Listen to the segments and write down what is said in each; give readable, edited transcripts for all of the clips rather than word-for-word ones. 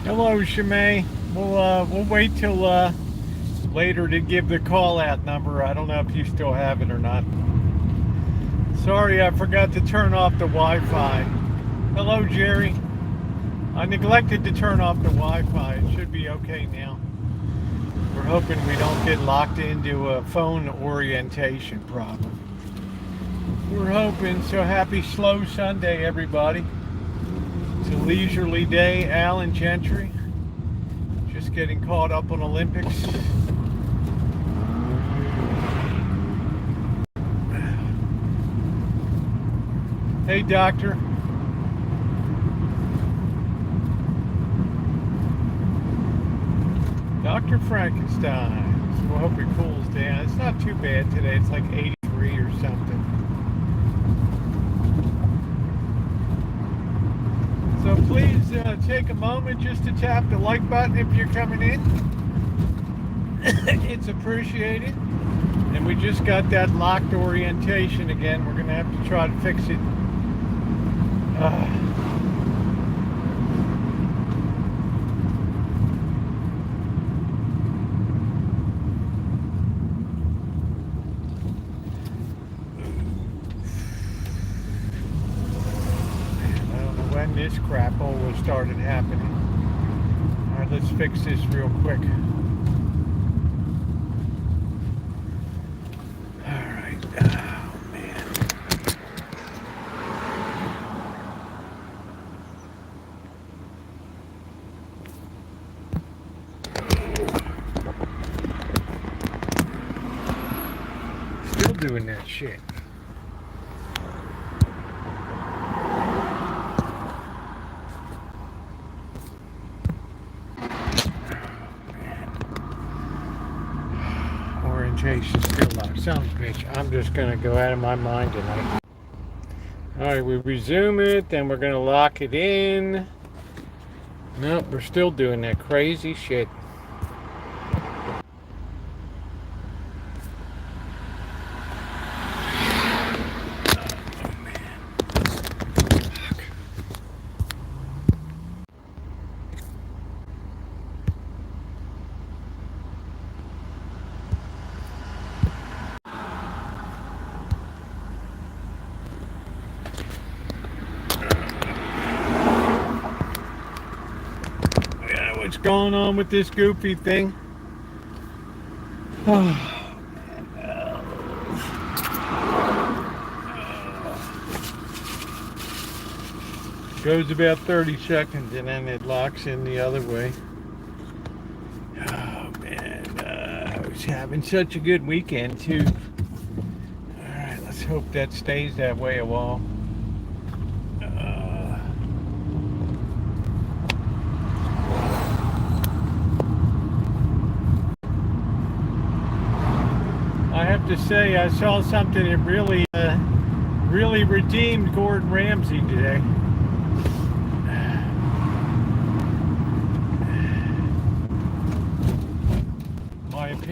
Hello, Shimei. We'll wait till later to give the call out number. I don't know if you still have it or not. Sorry, I forgot to turn off the Wi-Fi. Hello, Jerry. I neglected to turn off the Wi-Fi. It should be okay now. We're hoping we don't get locked into a phone orientation problem. We're hoping. So happy slow Sunday, everybody. It's a leisurely day. Alan Gentry. Just getting caught up on Olympics. Hey, doctor. Dr. Frankenstein. So we'll hope it cools down. It's not too bad today. It's like 83 or something. So please take a moment just to tap the like button if you're coming in. It's appreciated. And we just got that locked orientation again. We're going to have to try to fix it. This crap always started happening. All right, let's fix this real quick. All right. Oh, man. Still doing that shit. Still locked. Sounds bitch. I'm just gonna go out of my mind tonight. Alright, we resume it, then we're gonna lock it in. Nope, we're still doing that crazy shit. What's going on with this goofy thing? Goes about 30 seconds and then it locks in the other way. Oh man, I was having such a good weekend too. Alright, let's hope that stays that way a while. I have to say, I saw something that really redeemed Gordon Ramsay today.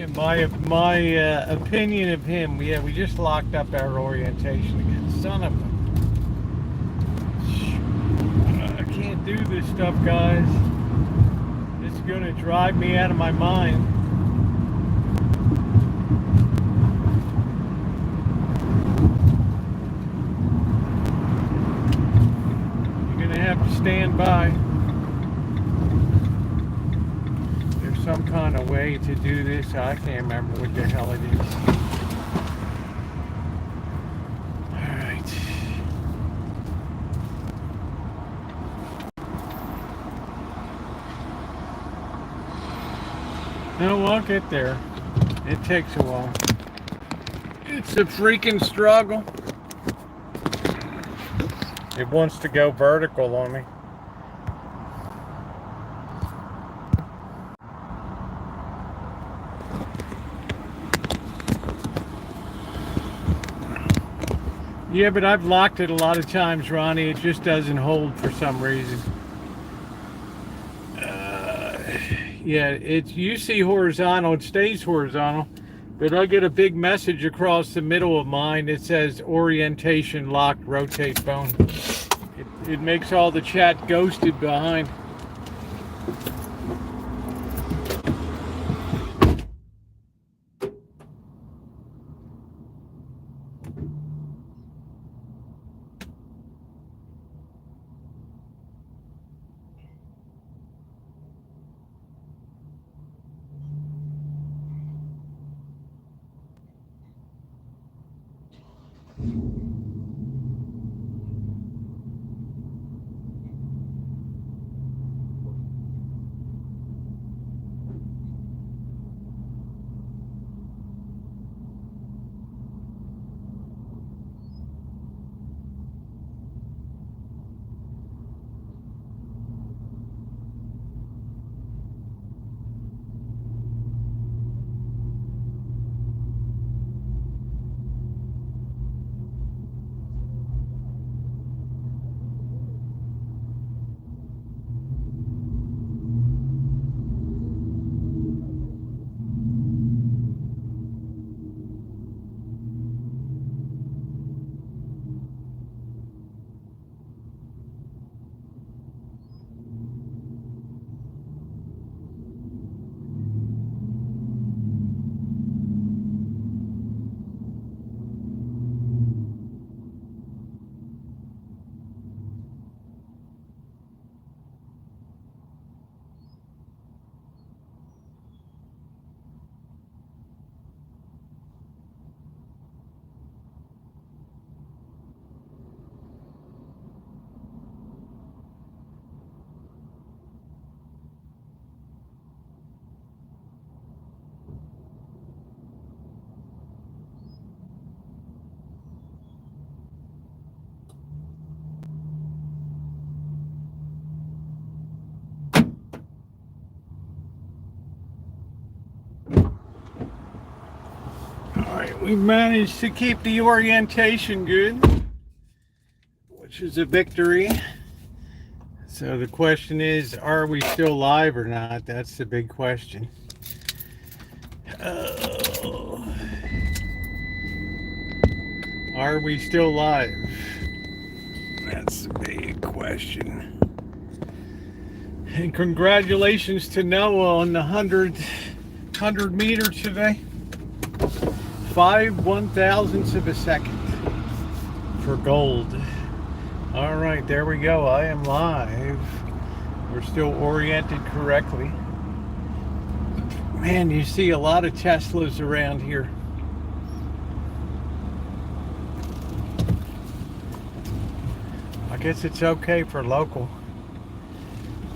My opinion of him. Yeah, we just locked up our orientation again. Son of a... I can't do this stuff, guys. It's gonna drive me out of my mind. Have to stand by. There's some kind of way to do this. I can't remember what the hell it is. Alright. No, I'll get there. It takes a while. It's a freaking struggle. It wants to go vertical on me. Yeah, but I've locked it a lot of times, Ronnie. It just doesn't hold for some reason. Yeah, you see horizontal. It stays horizontal. But I get a big message across the middle of mine that says orientation locked, rotate phone. It makes all the chat ghosted behind. We managed to keep the orientation good, which is a victory. So the question is, are we still live or not? That's the big question. Are we still live? That's the big question. And congratulations to Noah on the 100 meter today. 5/1000ths of a second for gold. All right, there we go. I am live. We're still oriented correctly. Man, you see a lot of Teslas around here. I guess it's okay for local.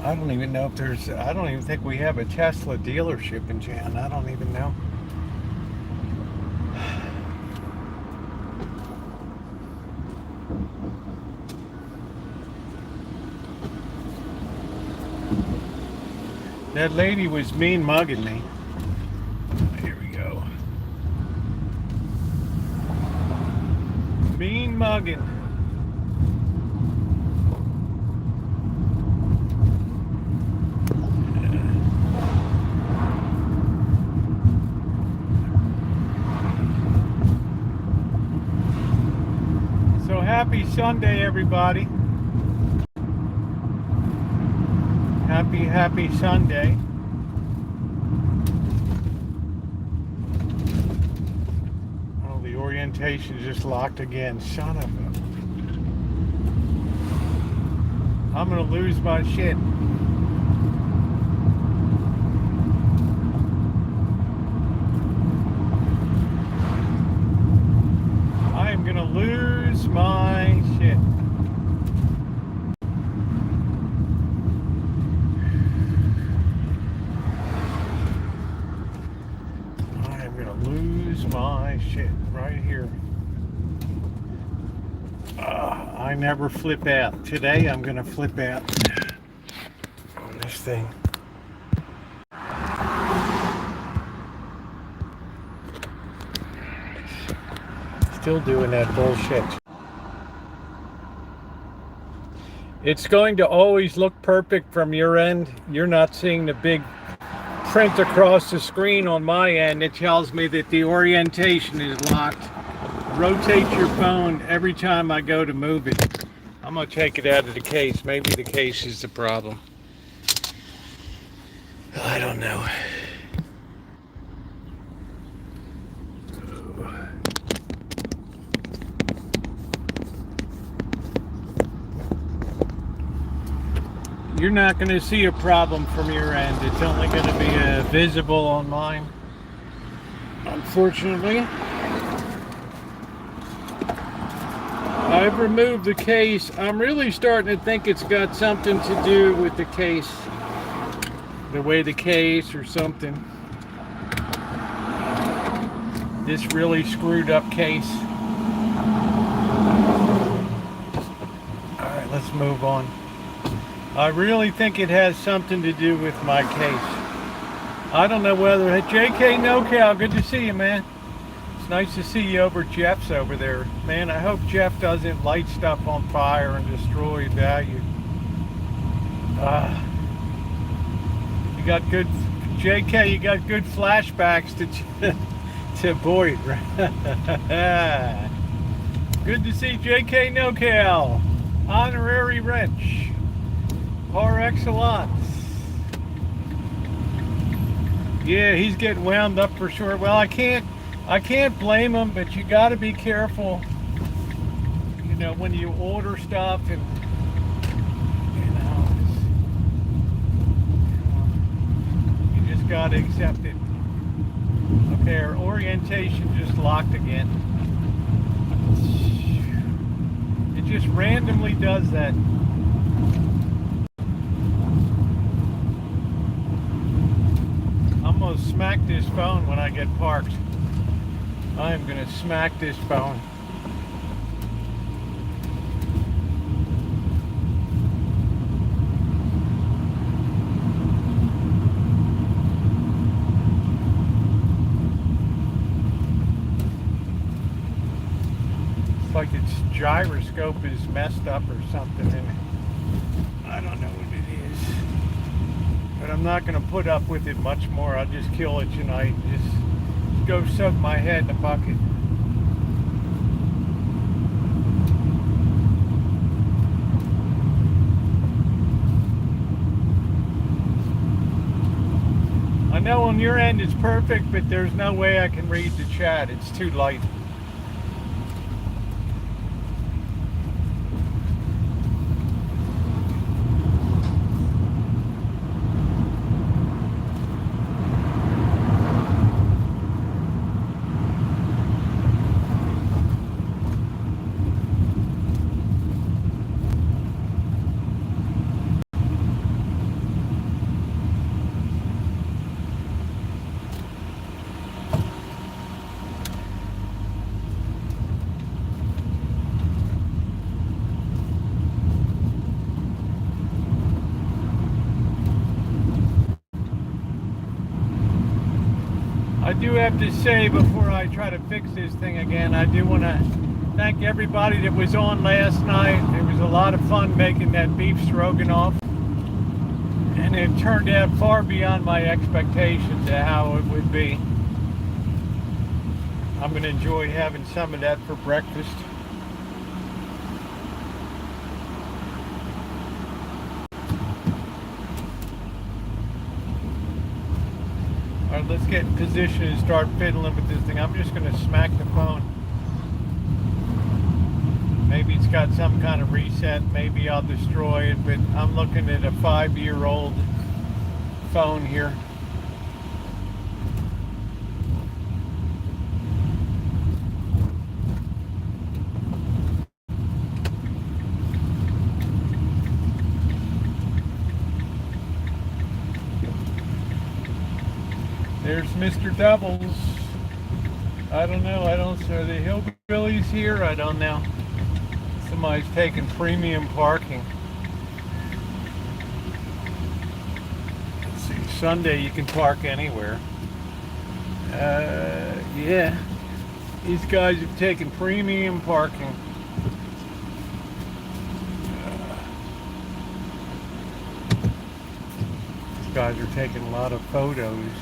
I don't even know if there's, I don't even think we have a Tesla dealership in Jan. I don't even know. That lady was mean mugging me. Here we go. Mean mugging. So happy Sunday, everybody. Happy Sunday. Oh, the orientation just locked again. Son of a... I'm gonna lose my shit. I am gonna lose my shit. My shit right here. I never flip out. Today I'm gonna flip out on this thing. Still doing that bullshit. It's going to always look perfect from your end. You're not seeing the big print across the screen on my end. It tells me that the orientation is locked. Rotate your phone every time I go to move it. I'm gonna take it out of the case. Maybe the case is the problem. I don't know. You're not going to see a problem from your end. It's only going to be visible on mine, unfortunately. I've removed the case. I'm really starting to think it's got something to do with the case. The way the case or something. This really screwed up case. Alright, let's move on. I really think it has something to do with my case. I don't know whether... JK NoCal, good to see you, man. It's nice to see you over Jeff's over there. Man, I hope Jeff doesn't light stuff on fire and destroy value. You got good... JK, you got good flashbacks to Boyd. Good to see JK NoCal. Honorary wrench. Par excellence. Yeah, he's getting wound up for sure. Well, I can't blame him, but you got to be careful. You know, when you order stuff and you just got to accept it. Okay, our orientation just locked again. It just randomly does that. I'm gonna smack this phone when I get parked. I'm gonna smack this phone. It's like its gyroscope is messed up or something in it. I don't know what it is. But I'm not going to put up with it much more. I'll just kill it tonight. Just go soak my head in a bucket. I know on your end it's perfect, but there's no way I can read the chat. It's too light. I do have to say before I try to fix this thing again, I do want to thank everybody that was on last night. It was a lot of fun making that beef stroganoff, and it turned out far beyond my expectations of how it would be. I'm going to enjoy having some of that for breakfast. All right, let's get in position and start fiddling with this thing. I'm just going to smack the phone. Maybe it's got some kind of reset. Maybe I'll destroy it, but I'm looking at a 5-year-old phone here. There's Mr. Doubles. I don't know. Are the hillbillies here? I don't know. Somebody's taking premium parking. Let's see. Sunday you can park anywhere. Yeah. These guys have taken premium parking. These guys are taking a lot of photos.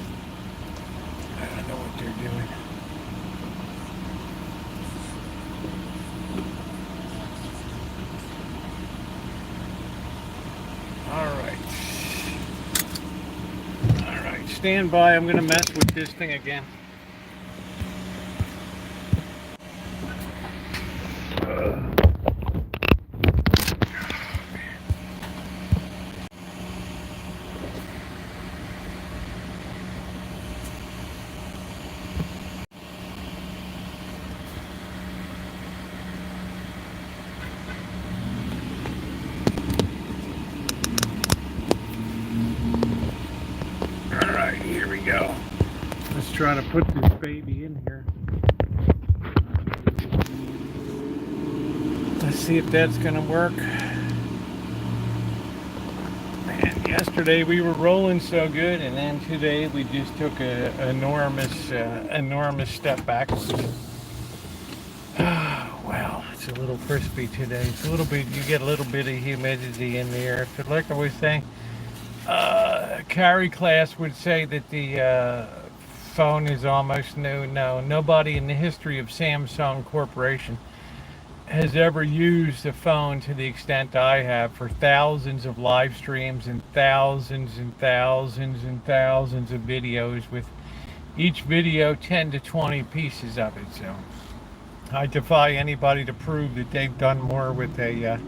I don't know what they're doing. All right. stand by. I'm going to mess with this thing again. Alright, here we go. Let's try to put this baby in here. Let's see if that's gonna work. Man, yesterday we were rolling so good, and then today we just took an enormous step backwards. Well, it's a little crispy today. It's a little bit. You get a little bit of humidity in the air. But like I was saying, Carrie class would say that the phone is almost new. No, nobody in the history of Samsung Corporation has ever used a phone to the extent I have for thousands of live streams and thousands and thousands and thousands of videos, with each video 10 to 20 pieces of it. So I defy anybody to prove that they've done more with a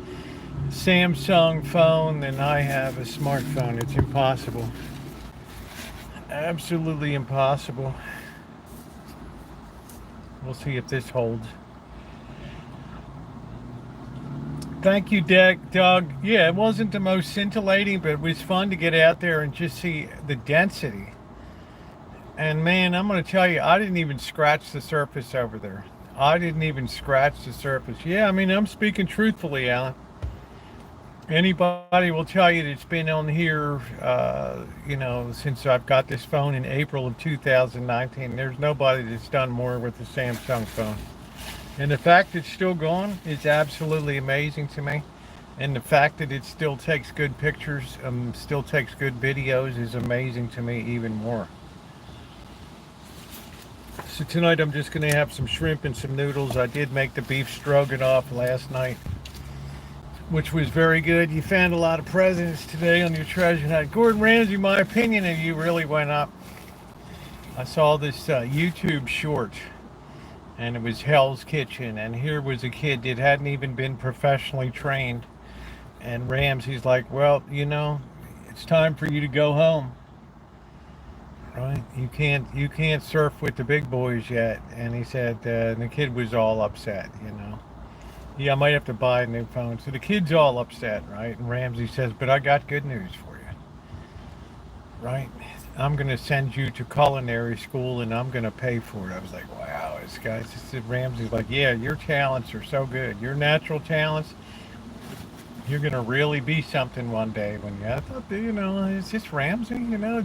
Samsung phone than I have a smartphone. It's impossible. Absolutely impossible. We'll see if this holds. Thank you, Doug. Yeah, it wasn't the most scintillating, but it was fun to get out there and just see the density. And man, I'm going to tell you, I didn't even scratch the surface over there. I didn't even scratch the surface. Yeah, I mean, I'm speaking truthfully, Alan. Anybody will tell you that's been on here, since I've got this phone in April of 2019. There's nobody that's done more with the Samsung phone. And the fact it's still going is absolutely amazing to me. And the fact that it still takes good pictures, still takes good videos is amazing to me even more. So tonight I'm just going to have some shrimp and some noodles. I did make the beef stroganoff last night, which was very good. You found a lot of presidents today on your treasure hunt. Gordon Ramsay, my opinion of you really went up. I saw this YouTube short, and it was Hell's Kitchen, and here was a kid that hadn't even been professionally trained, and Ramsay's like, well, it's time for you to go home, right? You can't surf with the big boys yet. And he said, and the kid was all upset, yeah, I might have to buy a new phone. So the kid's all upset, right? And Ramsay says, but I got good news for you, right? I'm going to send you to culinary school, and I'm going to pay for it. I was like, wow, this guy's just, Ramsay's like, yeah, your talents are so good. Your natural talents, you're going to really be something one day. I thought, is this Ramsay?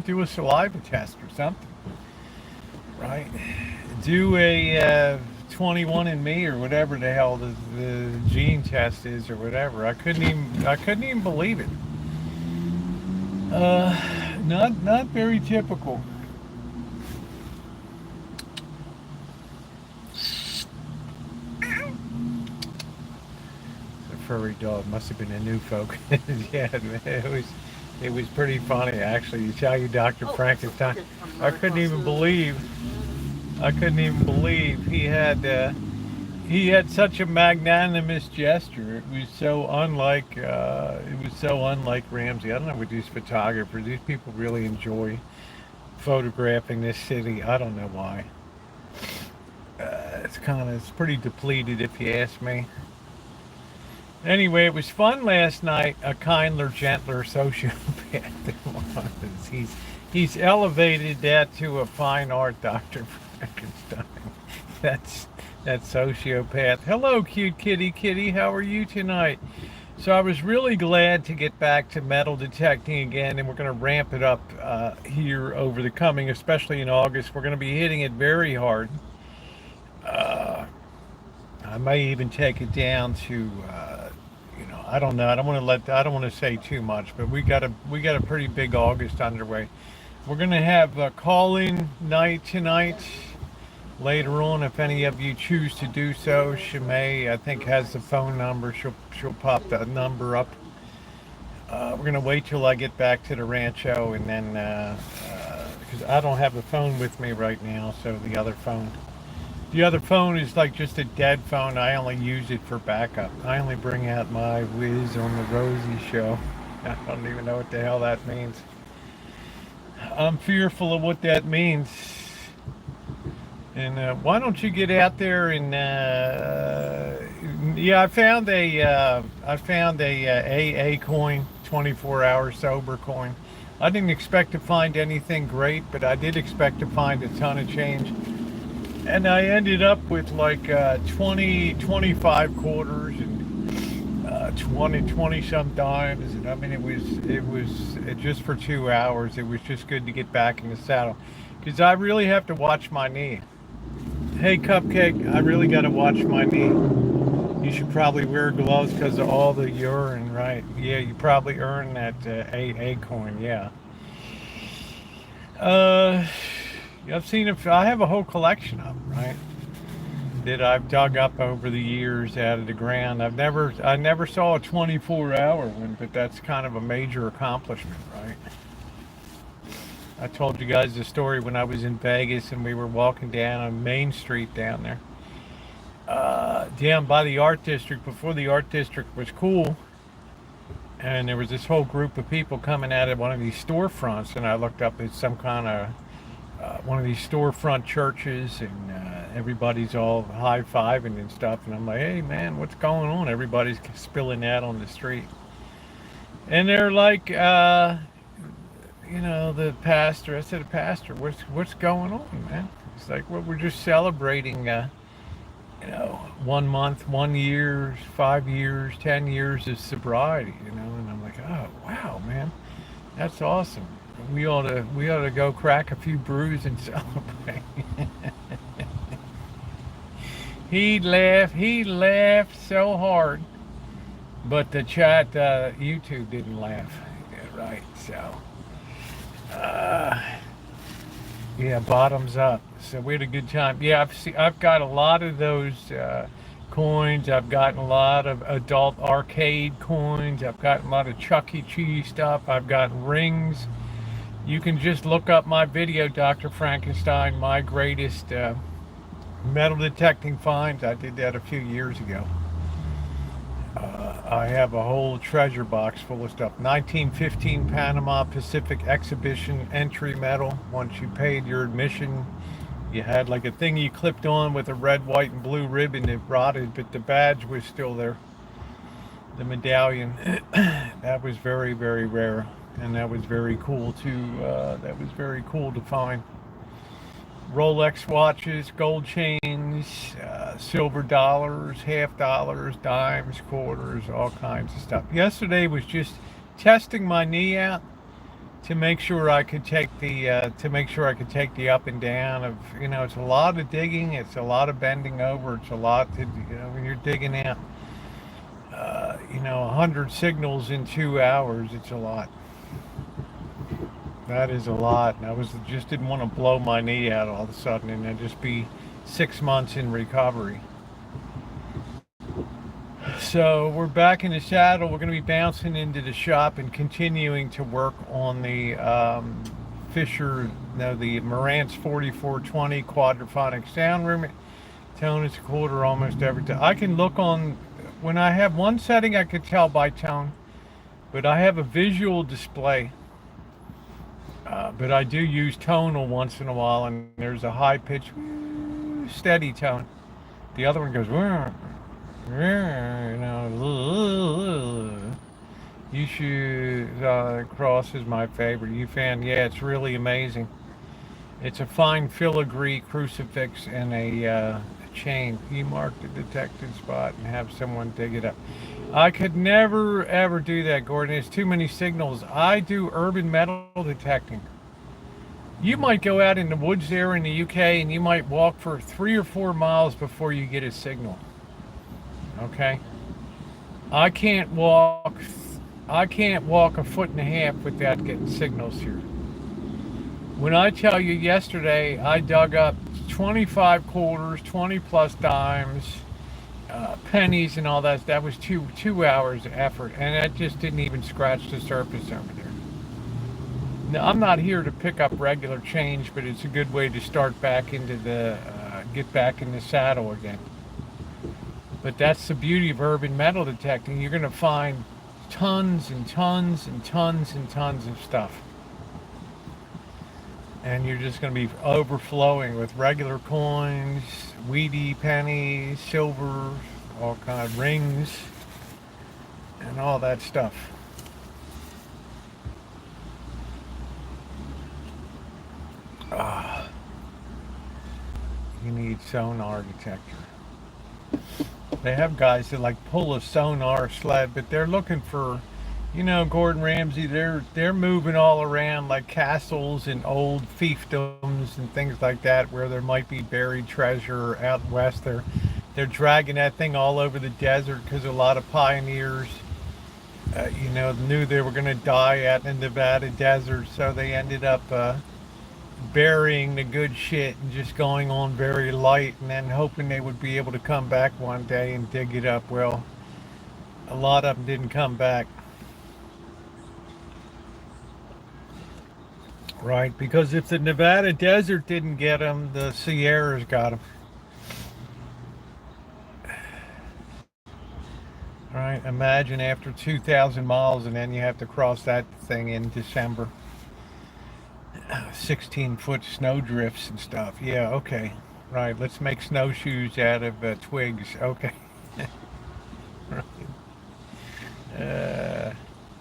Do a saliva test or something, right? Do a 21andMe or whatever the hell the gene test is or whatever. I couldn't even believe it. Not very typical. The furry dog must have been a new folk. Yeah, it was pretty funny actually. You tell you, Dr. Frankenstein. I couldn't even believe he had such a magnanimous gesture. It was so unlike Ramsay. I don't know with these photographers. These people really enjoy photographing this city. I don't know why. It's pretty depleted if you ask me. Anyway, it was fun last night. A kinder, gentler sociopath than was. He's elevated that to a fine art, Dr. Frankenstein. That's sociopath. Hello, cute kitty. How are you tonight? So I was really glad to get back to metal detecting again, and we're going to ramp it up here over the coming, especially in August. We're going to be hitting it very hard. I may even take it down to, I don't know. I don't want to say too much, but we got a pretty big August underway. We're going to have a call-in night tonight. Later on, if any of you choose to do so, Shimei, I think, has the phone number. She'll pop that number up. We're going to wait till I get back to the Rancho and then because I don't have a phone with me right now, so the other phone is like just a dead phone. I only use it for backup. I only bring out my whiz on the Rosie show. I don't even know what the hell that means. I'm fearful of what that means. And why don't you get out there and yeah, I found a AA coin, 24-hour sober coin. I didn't expect to find anything great, but I did expect to find a ton of change. And I ended up with like 25 quarters and 20 some dimes. And I mean, it just for 2 hours. It was just good to get back in the saddle, because I really have to watch my knee. Hey, Cupcake, I really got to watch my knee. You should probably wear gloves because of all the urine, right? Yeah, you probably earned that AA coin, yeah. I've seen it. I have a whole collection of them, right? That I've dug up over the years out of the ground. I never saw a 24-hour one, but that's kind of a major accomplishment, right? I told you guys the story when I was in Vegas and we were walking down on Main Street down there. Down by the art district, before the art district was cool. And there was this whole group of people coming out of one of these storefronts, and I looked up at some kind of one of these storefront churches, and everybody's all high-fiving and stuff. And I'm like, hey, man, what's going on? Everybody's spilling out on the street. And they're like, the pastor. I said, pastor, what's going on, man? It's like, well, we're just celebrating, 1 month, 1 year, 5 years, 10 years of sobriety, And I'm like, oh, wow, man, that's awesome. We ought to go crack a few brews and celebrate. He laughed so hard, but the chat, YouTube didn't laugh. Yeah, right, so. Yeah, bottoms up. So we had a good time. Yeah, I've got a lot of those coins. I've gotten a lot of adult arcade coins. I've gotten a lot of Chuck E. Cheese stuff. I've gotten rings. You can just look up my video, Dr. Frankenstein, my greatest metal detecting finds. I did that a few years ago. I have a whole treasure box full of stuff. 1915 Panama Pacific Exhibition entry medal. Once you paid your admission, you had like a thing you clipped on with a red, white, and blue ribbon. It rotted, but the badge was still there. The medallion. That was very, very rare, and that was very cool to find. Rolex watches, gold chains, silver dollars, half dollars, dimes, quarters, all kinds of stuff. Yesterday was just testing my knee out to make sure I could take the up and down of, it's a lot of digging, it's a lot of bending over, it's a lot to, when you're digging out 100 signals in 2 hours, it's a lot. That is a lot. And I just didn't want to blow my knee out all of a sudden and then just be 6 months in recovery. So we're back in the saddle. We're going to be bouncing into the shop and continuing to work on the the Marantz 4420 quadraphonic sound room. Tone is a quarter almost every time. I can look on, when I have one setting I could tell by tone, but I have a visual display. But I do use tonal once in a while, and there's a high pitch, steady tone. The other one goes, You should, cross is my favorite. You fan, yeah, it's really amazing. It's a fine filigree crucifix and a chain. You mark the detected spot and have someone dig it up. I could never ever do that, Gordon. It's too many signals. I do urban metal detecting. You might go out in the woods there in the UK and you might walk for 3 or 4 miles before you get a signal. Okay? I can't walk a foot and a half without getting signals here. When I tell you yesterday I dug up 25 quarters, 20 plus dimes, pennies and all that was 2 hours of effort, and that just didn't even scratch the surface over there. Now, I'm not here to pick up regular change, but it's a good way to start back into the, get back in the saddle again. But that's the beauty of urban metal detecting. You're going to find tons and tons and tons and tons of stuff. And you're just going to be overflowing with regular coins, weedy pennies, silver, all kind of rings, and all that stuff. You need sonar detector. They have guys that like pull a sonar sled, but they're looking for, you know, Gordon Ramsay. They're moving all around like castles and old fiefdoms and things like that, where there might be buried treasure out west. They're dragging that thing all over the desert because a lot of pioneers, you know, knew they were going to die out in the Nevada desert, so they ended up burying the good shit and just going on very light, and then hoping they would be able to come back one day and dig it up. Well, a lot of them didn't come back. Right, because if the Nevada desert didn't get them, the Sierras got them. Right, imagine after 2,000 miles and then you have to cross that thing in December. 16-foot snow drifts and stuff. Yeah, okay. Right, let's make snowshoes out of twigs. Okay. Right.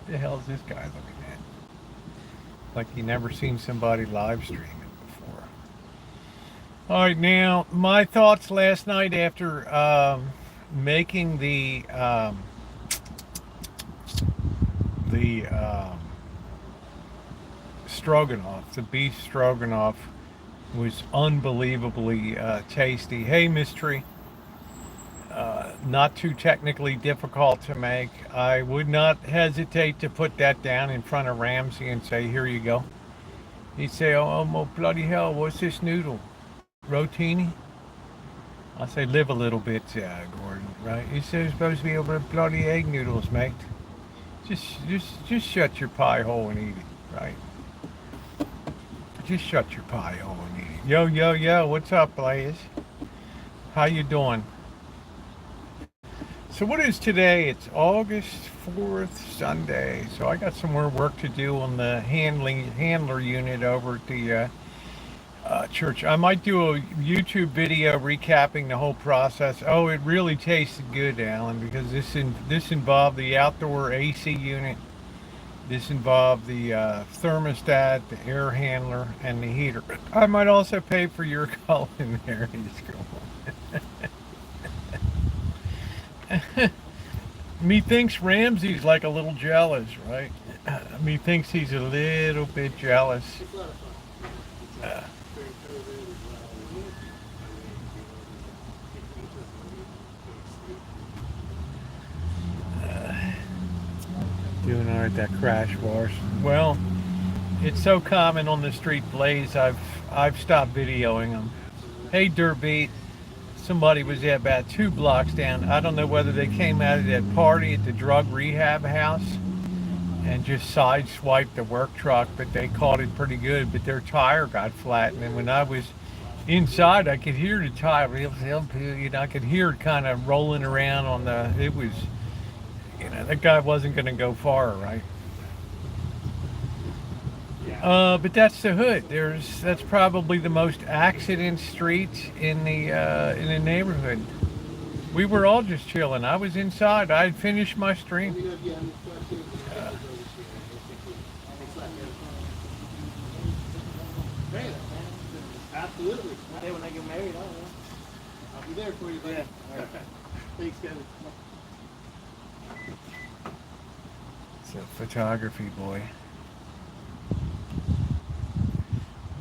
The hell's this guy looking at? Like he never seen somebody live stream it before. All right, now my thoughts last night after making the stroganoff, the beef stroganoff, was unbelievably tasty. Hey, Mystery. Not too technically difficult to make. I would not hesitate to put that down in front of Ramsey and say, here you go. He'd say, oh bloody hell, what's this noodle? Rotini? I say, live a little bit, Gordon, right? He said it's supposed to be over bloody egg noodles, mate. Just shut your pie hole and eat it, right? Just shut your pie hole and eat it. Yo, what's up, Blaze? How you doing? So what is today? It's August 4th, Sunday. So I got some more work to do on the handler unit over at the church. I might do a YouTube video recapping the whole process. Oh, it really tasted good, Alan, because this involved the outdoor AC unit. This involved the thermostat, the air handler, and the heater. I might also pay for your culinary school. Methinks Ramsey's like a little jealous, right? Methinks he's a little bit jealous. Doing all right, that crash wash. Well, it's so common on the street, Blaze. I've stopped videoing them. Hey, Dirtbeat. Somebody was about 2 blocks down. I don't know whether they came out of that party at the drug rehab house and just sideswiped the work truck, but they caught it pretty good. But their tire got flattened, and when I was inside, I could hear the tire. You know, I could hear it kind of rolling around on the. It was, you know, that guy wasn't going to go far, right? But that's the hood. That's probably the most accident street in the neighborhood. We were all just chilling. I was inside. I had finished my stream. Absolutely. Hey, when I get married, I'll be there for you, buddy. Yeah. Thanks, Kevin. It's a photography boy.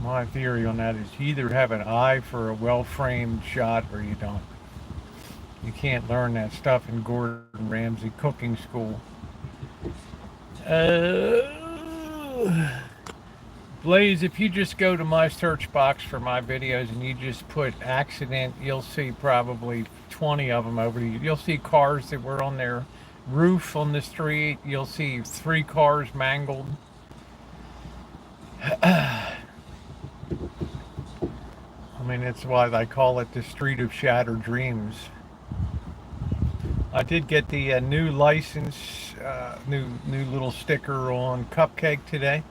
My theory on that is you either have an eye for a well-framed shot or you don't. You can't learn that stuff in Gordon Ramsay cooking school. Blaze, if you just go to my search box for my videos and you just put accident, you'll see probably 20 of them over you. You'll see cars that were on their roof on the street. You'll see 3 cars mangled. mean, it's why they call it the Street of Shattered Dreams. I did get the new license, new little sticker on Cupcake today.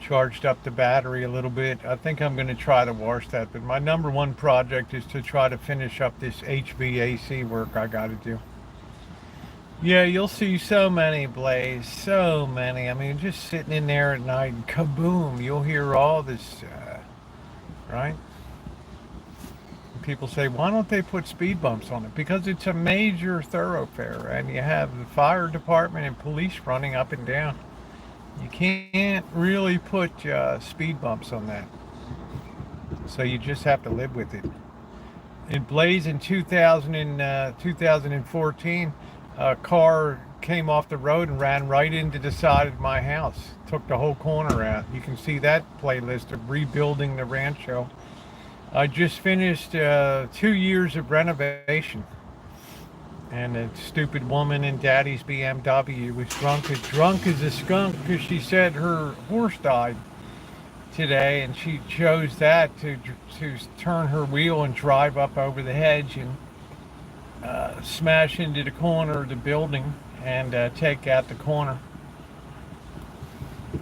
Charged up the battery a little bit. I think I'm going to try to wash that, but my number one project is to try to finish up this HVAC work I got to do. Yeah, you'll see so many, Blaze, so many. I mean, just sitting in there at night, kaboom, you'll hear all this, right? People say, why don't they put speed bumps on it? Because it's a major thoroughfare, and you have the fire department and police running up and down. You can't really put speed bumps on that. So you just have to live with it. In Blaze in 2014, a car came off the road and ran right into the side of my house. Took the whole corner out. You can see that playlist of rebuilding the Rancho. I just finished 2 years of renovation. And a stupid woman in Daddy's BMW was drunk as a skunk because she said her horse died today, and she chose that to turn her wheel and drive up over the hedge and smash into the corner of the building and take out the corner.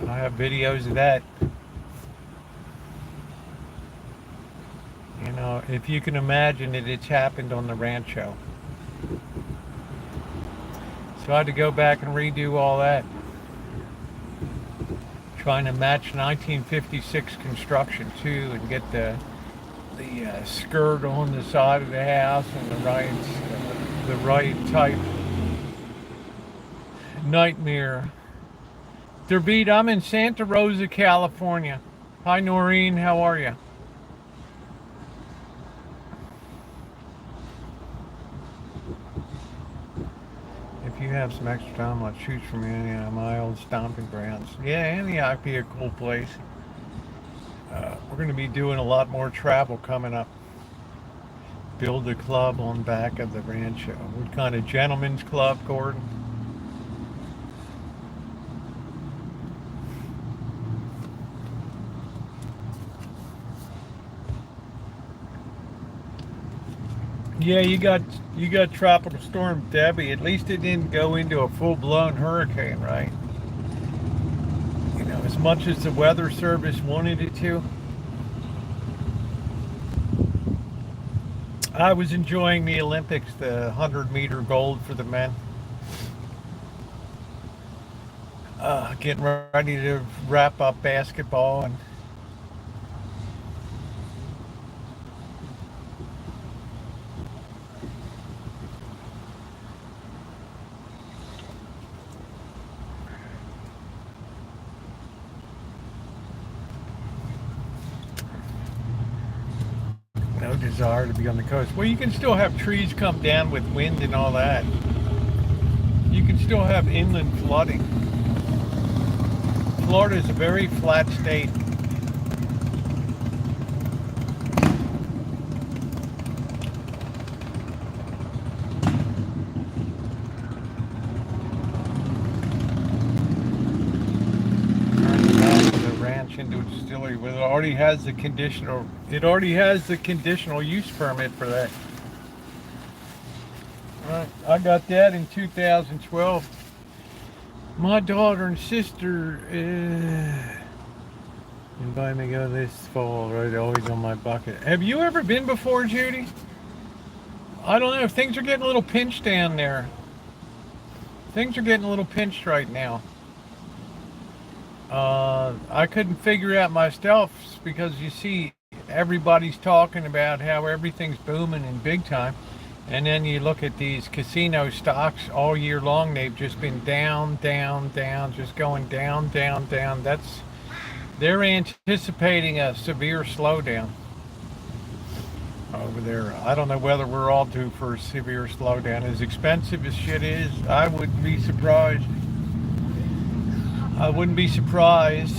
I have videos of that. You know, if you can imagine it, it's happened on the Rancho. So I had to go back and redo all that. Trying to match 1956 construction too, and get the skirt on the side of the house and the right type. Nightmare. Derbeat, I'm in Santa Rosa, California. Hi Noreen, how are you? If you have some extra time, I'll shoot from Antioch, my old stomping grounds. Yeah, Antioch would be a cool place. We're going to be doing a lot more travel coming up. Build a club on back of the Rancho. What kind of gentleman's club, Gordon? Yeah, you got Tropical Storm Debbie. At least it didn't go into a full-blown hurricane, right? You know, as much as the Weather Service wanted it to. I was enjoying the Olympics, the 100-meter gold for the men. Getting ready to wrap up basketball and no desire to be on the coast. Well, you can still have trees come down with wind and all that. You can still have inland flooding. Florida is a very flat state. Into a distillery with it already has the conditional use permit for that. Right, I got that in 2012. My daughter and sister invited me to go this fall, right? Always on my bucket. Have you ever been before, Judy? I don't know, things are getting a little pinched down there. Things are getting a little pinched right now. I couldn't figure out myself because you see everybody's talking about how everything's booming and big time, and then you look at these casino stocks all year long, they've just been down, just going down. They're anticipating a severe slowdown over there. I don't know whether we're all due for a severe slowdown. As expensive as shit is, I wouldn't be surprised. I wouldn't be surprised.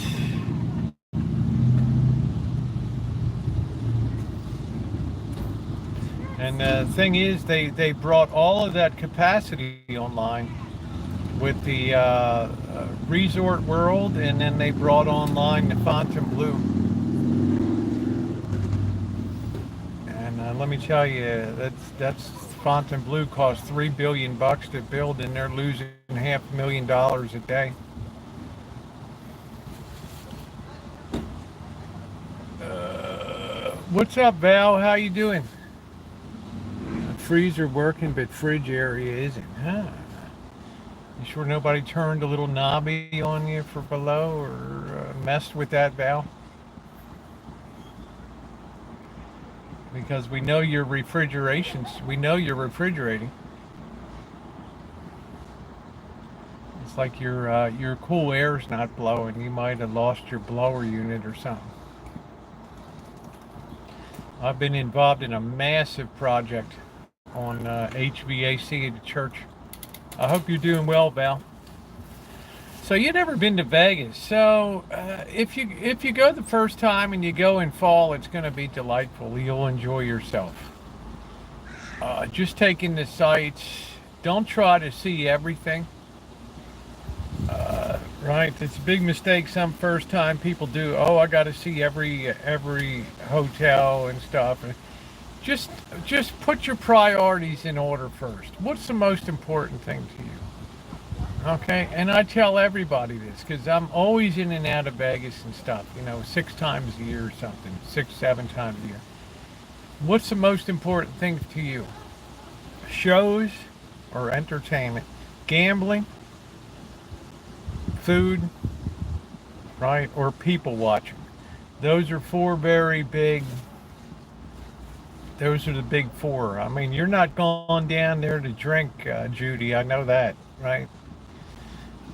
And the thing is, they brought all of that capacity online with the Resort World, and then they brought online the Fontainebleau. let me tell you, that's Fontainebleau cost $3 billion to build, and they're losing $500,000 a day. What's up, Val? How you doing? Freezer working, but fridge area isn't. Huh? You sure nobody turned a little knobby on you for below or messed with that, Val? Because we know your refrigerations. We know you're refrigerating. It's like your cool air's not blowing. You might have lost your blower unit or something. I've been involved in a massive project on HVAC at the church. I hope you're doing well, Val. So you've never been to Vegas. So if you go the first time and you go in fall, it's going to be delightful. You'll enjoy yourself. Just take in the sights. Don't try to see everything. Right, it's a big mistake some first time people do. Oh, I got to see every hotel and stuff. Just put your priorities in order first. What's the most important thing to you? Okay, and I tell everybody this because I'm always in and out of Vegas and stuff. 6 times a year or something, 6, 7 times a year. What's the most important thing to you? Shows or entertainment? Gambling? Food, right, or people watching. Those are 4 very big, those are the big 4. I mean, you're not going down there to drink, Judy, I know that, right?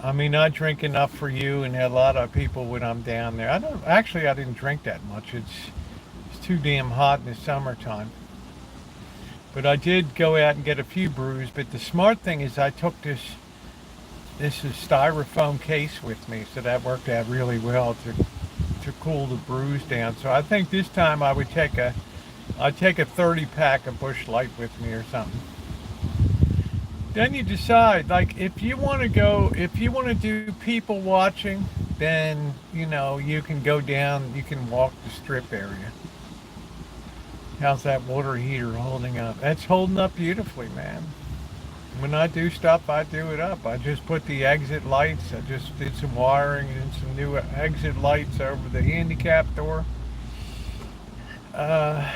I mean, I drink enough for you and a lot of people when I'm down there. I didn't drink that much. It's too damn hot in the summertime. But I did go out and get a few brews, but the smart thing is I took this is styrofoam case with me, so that worked out really well to cool the brews down. So I think this time I'd take a 30 pack of Busch Light with me or something. Then you decide, like, if you want to do people watching, then you can go down, you can walk the strip area. How's that water heater holding up? That's holding up beautifully, man. When I do stuff, I do it up. I just put the exit lights. I just did some wiring and some new exit lights over the handicap door. I'm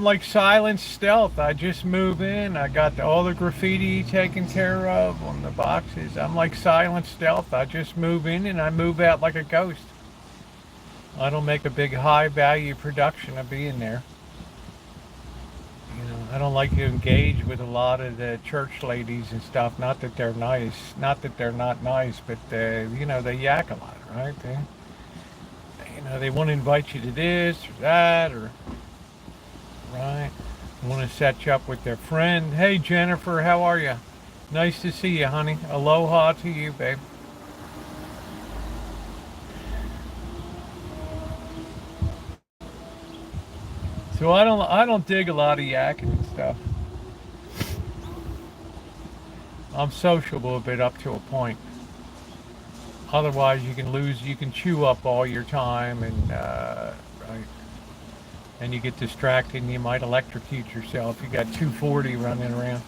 like silent stealth. I just move in. I got all the graffiti taken care of on the boxes. I'm like silent stealth. I just move in and I move out like a ghost. I don't make a big high value production of being there. I don't like to engage with a lot of the church ladies and stuff. Not that they're nice, not that they're not nice, but they yak a lot, right? They want to invite you to this or that, or right. Want to set you up with their friend. Hey Jennifer, how are you? Nice to see you, honey. Aloha to you, babe. So I don't dig a lot of yakking and stuff. I'm sociable a bit up to a point. Otherwise, you can chew up all your time, and right, and you get distracted, and you might electrocute yourself. You got 240 running around.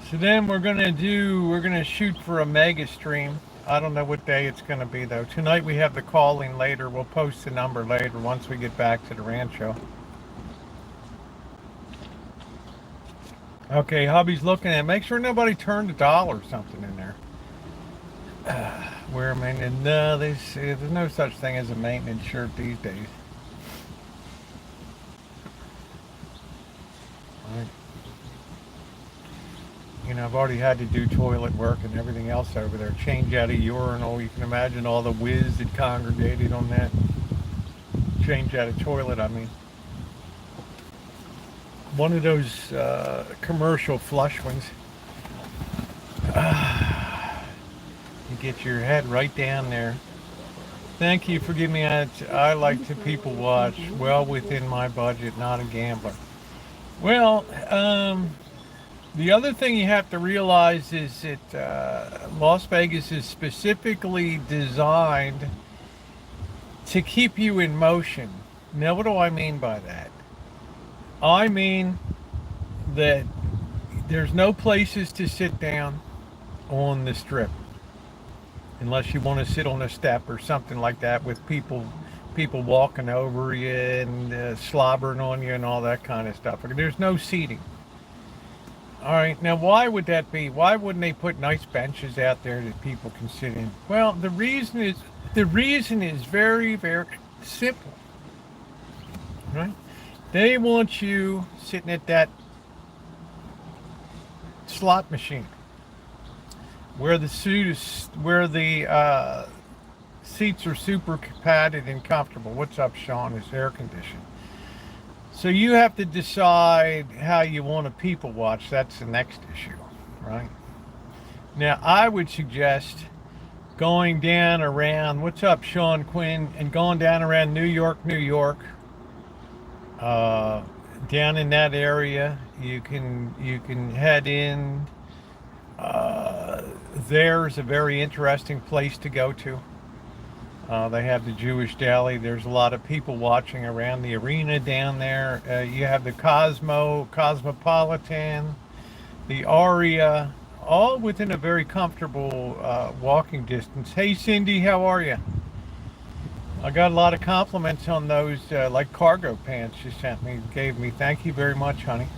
So then we're gonna shoot for a mega stream. I don't know what day it's gonna be though. Tonight we have the calling later. We'll post the number later once we get back to the Rancho. Okay, hubby's looking at it. Make sure nobody turned $1 or something in there. Wear maintenance. No, there's no such thing as a maintenance shirt these days. Right. I've already had to do toilet work and everything else over there. Change out a urinal. You can imagine all the whiz that congregated on that. Change out a toilet, I mean. One of those commercial flush ones. You get your head right down there. Thank you for giving me I like to people watch. Well within my budget, not a gambler. Well, The other thing you have to realize is that Las Vegas is specifically designed to keep you in motion. Now, what do I mean by that? I mean that there's no places to sit down on the strip unless you want to sit on a step or something like that with people walking over you and slobbering on you and all that kind of stuff. There's no seating. All right, now why would that be? Why wouldn't they put nice benches out there that people can sit in? Well, the reason is very, very simple. Right? They want you sitting at that slot machine where the seats are super padded and comfortable. What's up, Sean? It's air conditioned. So you have to decide how you want to people watch. That's the next issue, right? Now, I would suggest going down around, what's up, Sean Quinn, and going down around New York, down in that area. You can head in. There's a very interesting place to go to. They have the Jewish deli. There's a lot of people watching around the arena down there. You have the Cosmopolitan, the Aria, all within a very comfortable walking distance. Hey, Cindy, how are you? I got a lot of compliments on those, like cargo pants you gave me. Thank you very much, honey.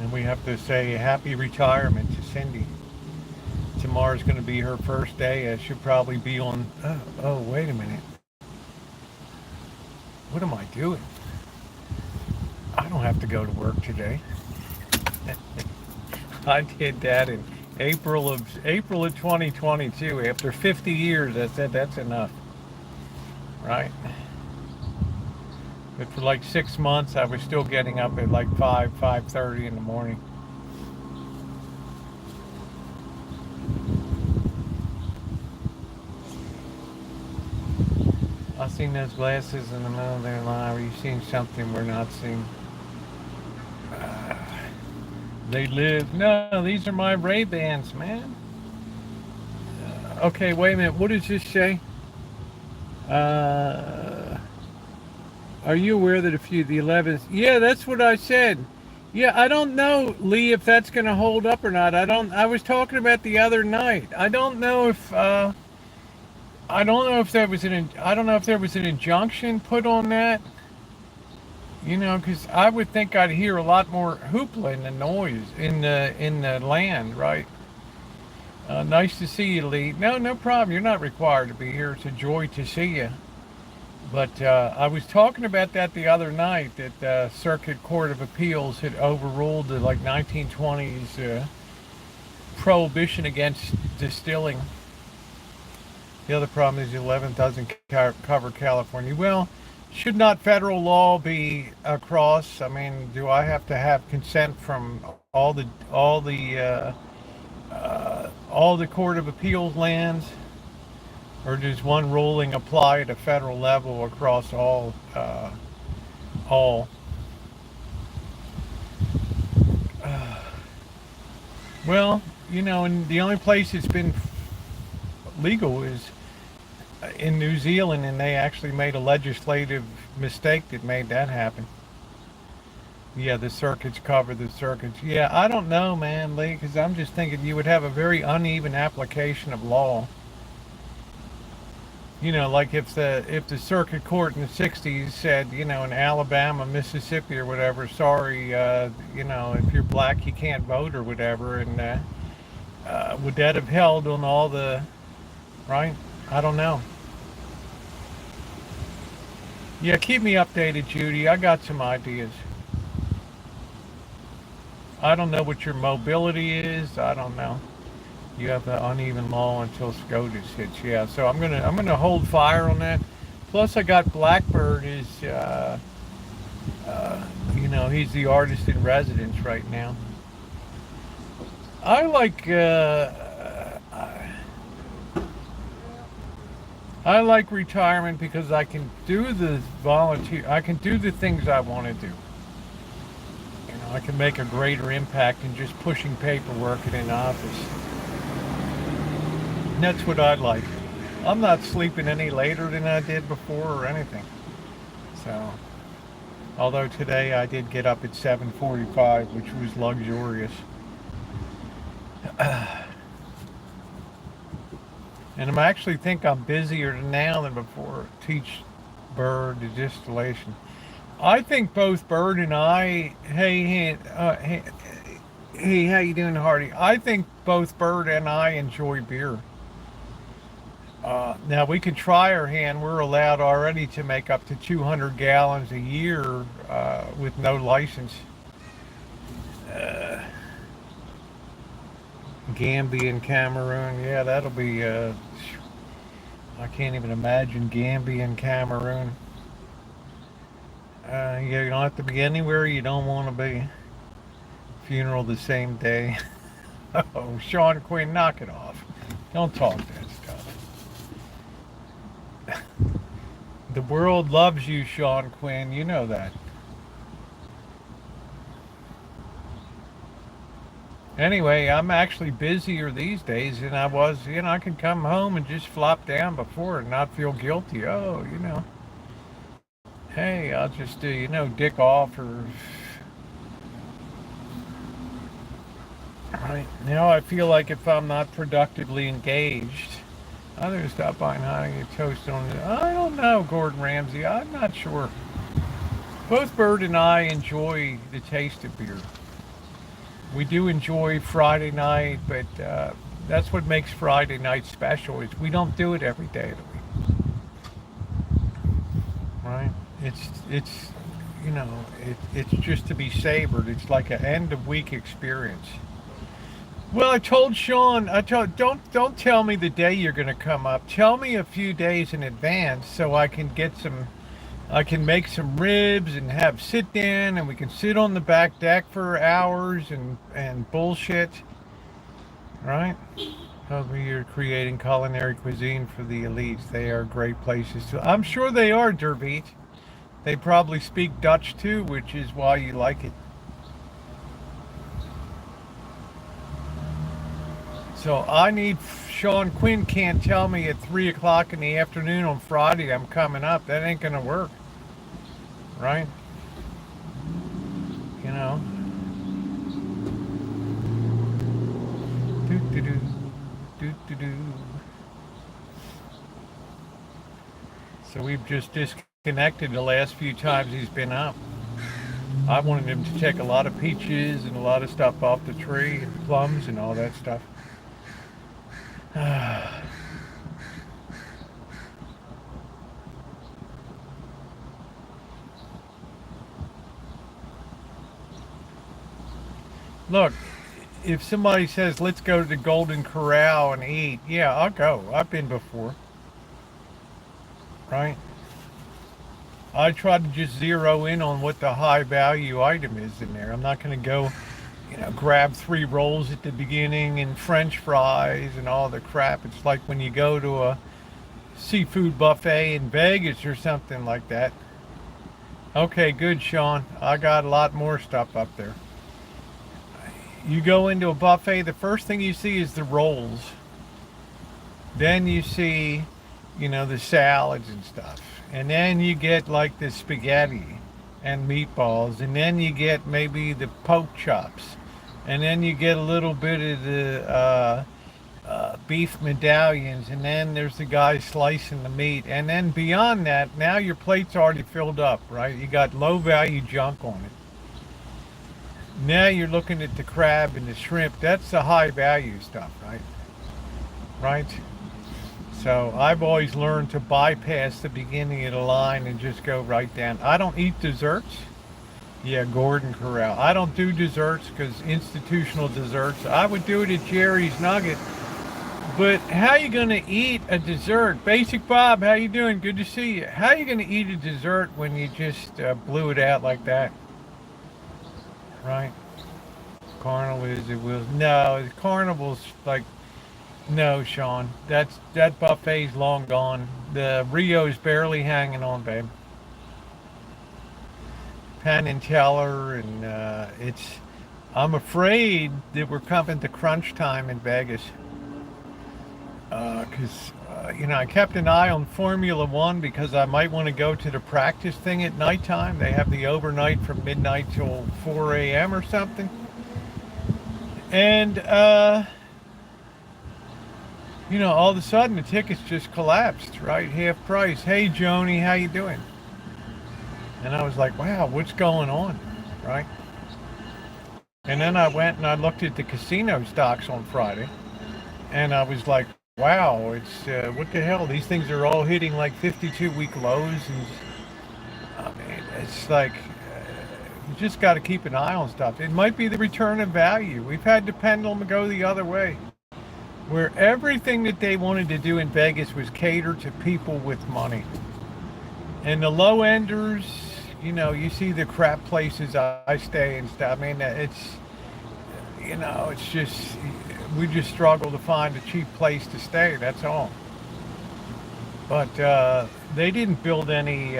And we have to say happy retirement to Cindy. Tomorrow's going to be her first day. I should probably be on. Oh, wait a minute. What am I doing? I don't have to go to work today. I did that in April of 2022. After 50 years, I said that's enough, right? But for like 6 months, I was still getting up at like 5:30 in the morning. I've seen those glasses in the middle of their line. Are you seeing something we're not seeing? They live. No, these are my Ray-Bans, man. Okay, wait a minute. What does this say? Are you aware that the 11th? Yeah, that's what I said. Yeah, I don't know, Lee, if that's going to hold up or not. I was talking about the other night. I don't know if there was an injunction put on that. You know, because I would think I'd hear a lot more hoopla in the noise in the land, right? Nice to see you, Lee. No problem. You're not required to be here. It's a joy to see you. But I was talking about that the other night, that Circuit Court of Appeals had overruled the 1920s prohibition against distilling. The other problem is the 11th doesn't cover California. Well, should not federal law be across? I mean, do I have to have consent from all the Court of Appeals lands, or does one ruling apply at a federal level across all? Well, you know, and the only place it's been legal is in New Zealand, and they actually made a legislative mistake that made that happen. Yeah, the circuits cover the circuits. Yeah, I don't know, man, Lee, because I'm just thinking you would have a very uneven application of law. You know, like if the circuit court in the 60s said, you know, in Alabama, Mississippi, or whatever, sorry, you know, if you're black, you can't vote or whatever, and would that have held on all the, right? I don't know. Yeah, keep me updated, Judy. I got some ideas. I don't know what your mobility is. I don't know. You have the uneven law until SCOTUS hits. Yeah, so I'm gonna hold fire on that. Plus, I got Blackbird is, you know, he's the artist in residence right now. I like retirement because I can do the things I want to do. You I can make a greater impact than just pushing paperwork in an office. And that's what I'd like. I'm not sleeping any later than I did before or anything. So, although today I did get up at 7:45, which was luxurious. And I actually think I'm busier now than before. Teach Bird the distillation. I think both Bird and I, hey, how you doing, Hardy? I think both Bird and I enjoy beer. Now we could try our hand. We're allowed already to make up to 200 gallons a year with no license. Gambia and Cameroon, yeah, that'll be. I can't even imagine Gambia and Cameroon. You don't have to be anywhere you don't want to be. Funeral the same day. Oh, Sean Quinn, knock it off. Don't talk that stuff. The world loves you, Sean Quinn. You know that. Anyway, I'm actually busier these days than I was. I could come home and just flop down before and not feel guilty. Oh, hey, I'll just do, dick off or. Right now, I feel like if I'm not productively engaged, others stop buying honey and toast on it. I don't know, Gordon Ramsay. I'm not sure. Both Bird and I enjoy the taste of beer. We do enjoy Friday night, but that's what makes Friday night special. Is we don't do it every day of the week, right? It's it's just to be savored. It's like an end of week experience. Well, I told Sean, don't tell me the day you're going to come up. Tell me a few days in advance so I can I can make some ribs and have sit down and we can sit on the back deck for hours and bullshit. Right? Hopefully you're creating culinary cuisine for the elites. They are great places to. I'm sure they are, Derbeat. They probably speak Dutch too, which is why you like it. So Sean Quinn can't tell me at 3 o'clock in the afternoon on Friday I'm coming up. That ain't gonna work. Right? You know. Do-do-do. Do-do-do. So we've just disconnected the last few times he's been up. I wanted him to take a lot of peaches and a lot of stuff off the tree, and plums and all that stuff. Look, if somebody says, let's go to the Golden Corral and eat, yeah, I'll go. I've been before. Right? I try to just zero in on what the high value item is in there. I'm not going to go, grab 3 rolls at the beginning and French fries and all the crap. It's like when you go to a seafood buffet in Vegas or something like that. Okay, good, Sean. I got a lot more stuff up there. You go into a buffet, the first thing you see is the rolls. Then you see, the salads and stuff. And then you get like the spaghetti and meatballs. And then you get maybe the pork chops. And then you get a little bit of the beef medallions. And then there's the guy slicing the meat. And then beyond that, now your plate's already filled up, right? You got low value junk on it. Now you're looking at the crab and the shrimp. That's the high value stuff, right? Right? So I've always learned to bypass the beginning of the line and just go right down. I don't eat desserts. Yeah, Gordon Corral. I don't do desserts because institutional desserts. I would do it at Jerry's Nugget. But how you going to eat a dessert? Basic Bob, how you doing? Good to see you. How you going to eat a dessert when you just blew it out like that? Right? Carnival is it will. No, Carnival's like. No, Sean. That buffet's long gone. The Rio's barely hanging on, babe. Penn and Teller, and I'm afraid that we're coming to crunch time in Vegas. Because, I kept an eye on Formula One because I might want to go to the practice thing at nighttime. They have the overnight from midnight till 4 a.m. or something. And, all of a sudden the tickets just collapsed, right? Half price. Hey, Joni, how you doing? And I was like, wow, what's going on, right? And then I went and I looked at the casino stocks on Friday, and I was like, wow, it's what the hell? These things are all hitting like 52-week lows, and I mean, it's like you just got to keep an eye on stuff. It might be the return of value. We've had the pendulum go the other way, where everything that they wanted to do in Vegas was cater to people with money, and the low enders. You see the crap places I stay and stuff. I mean, it's just, we just struggle to find a cheap place to stay, that's all. But they didn't build any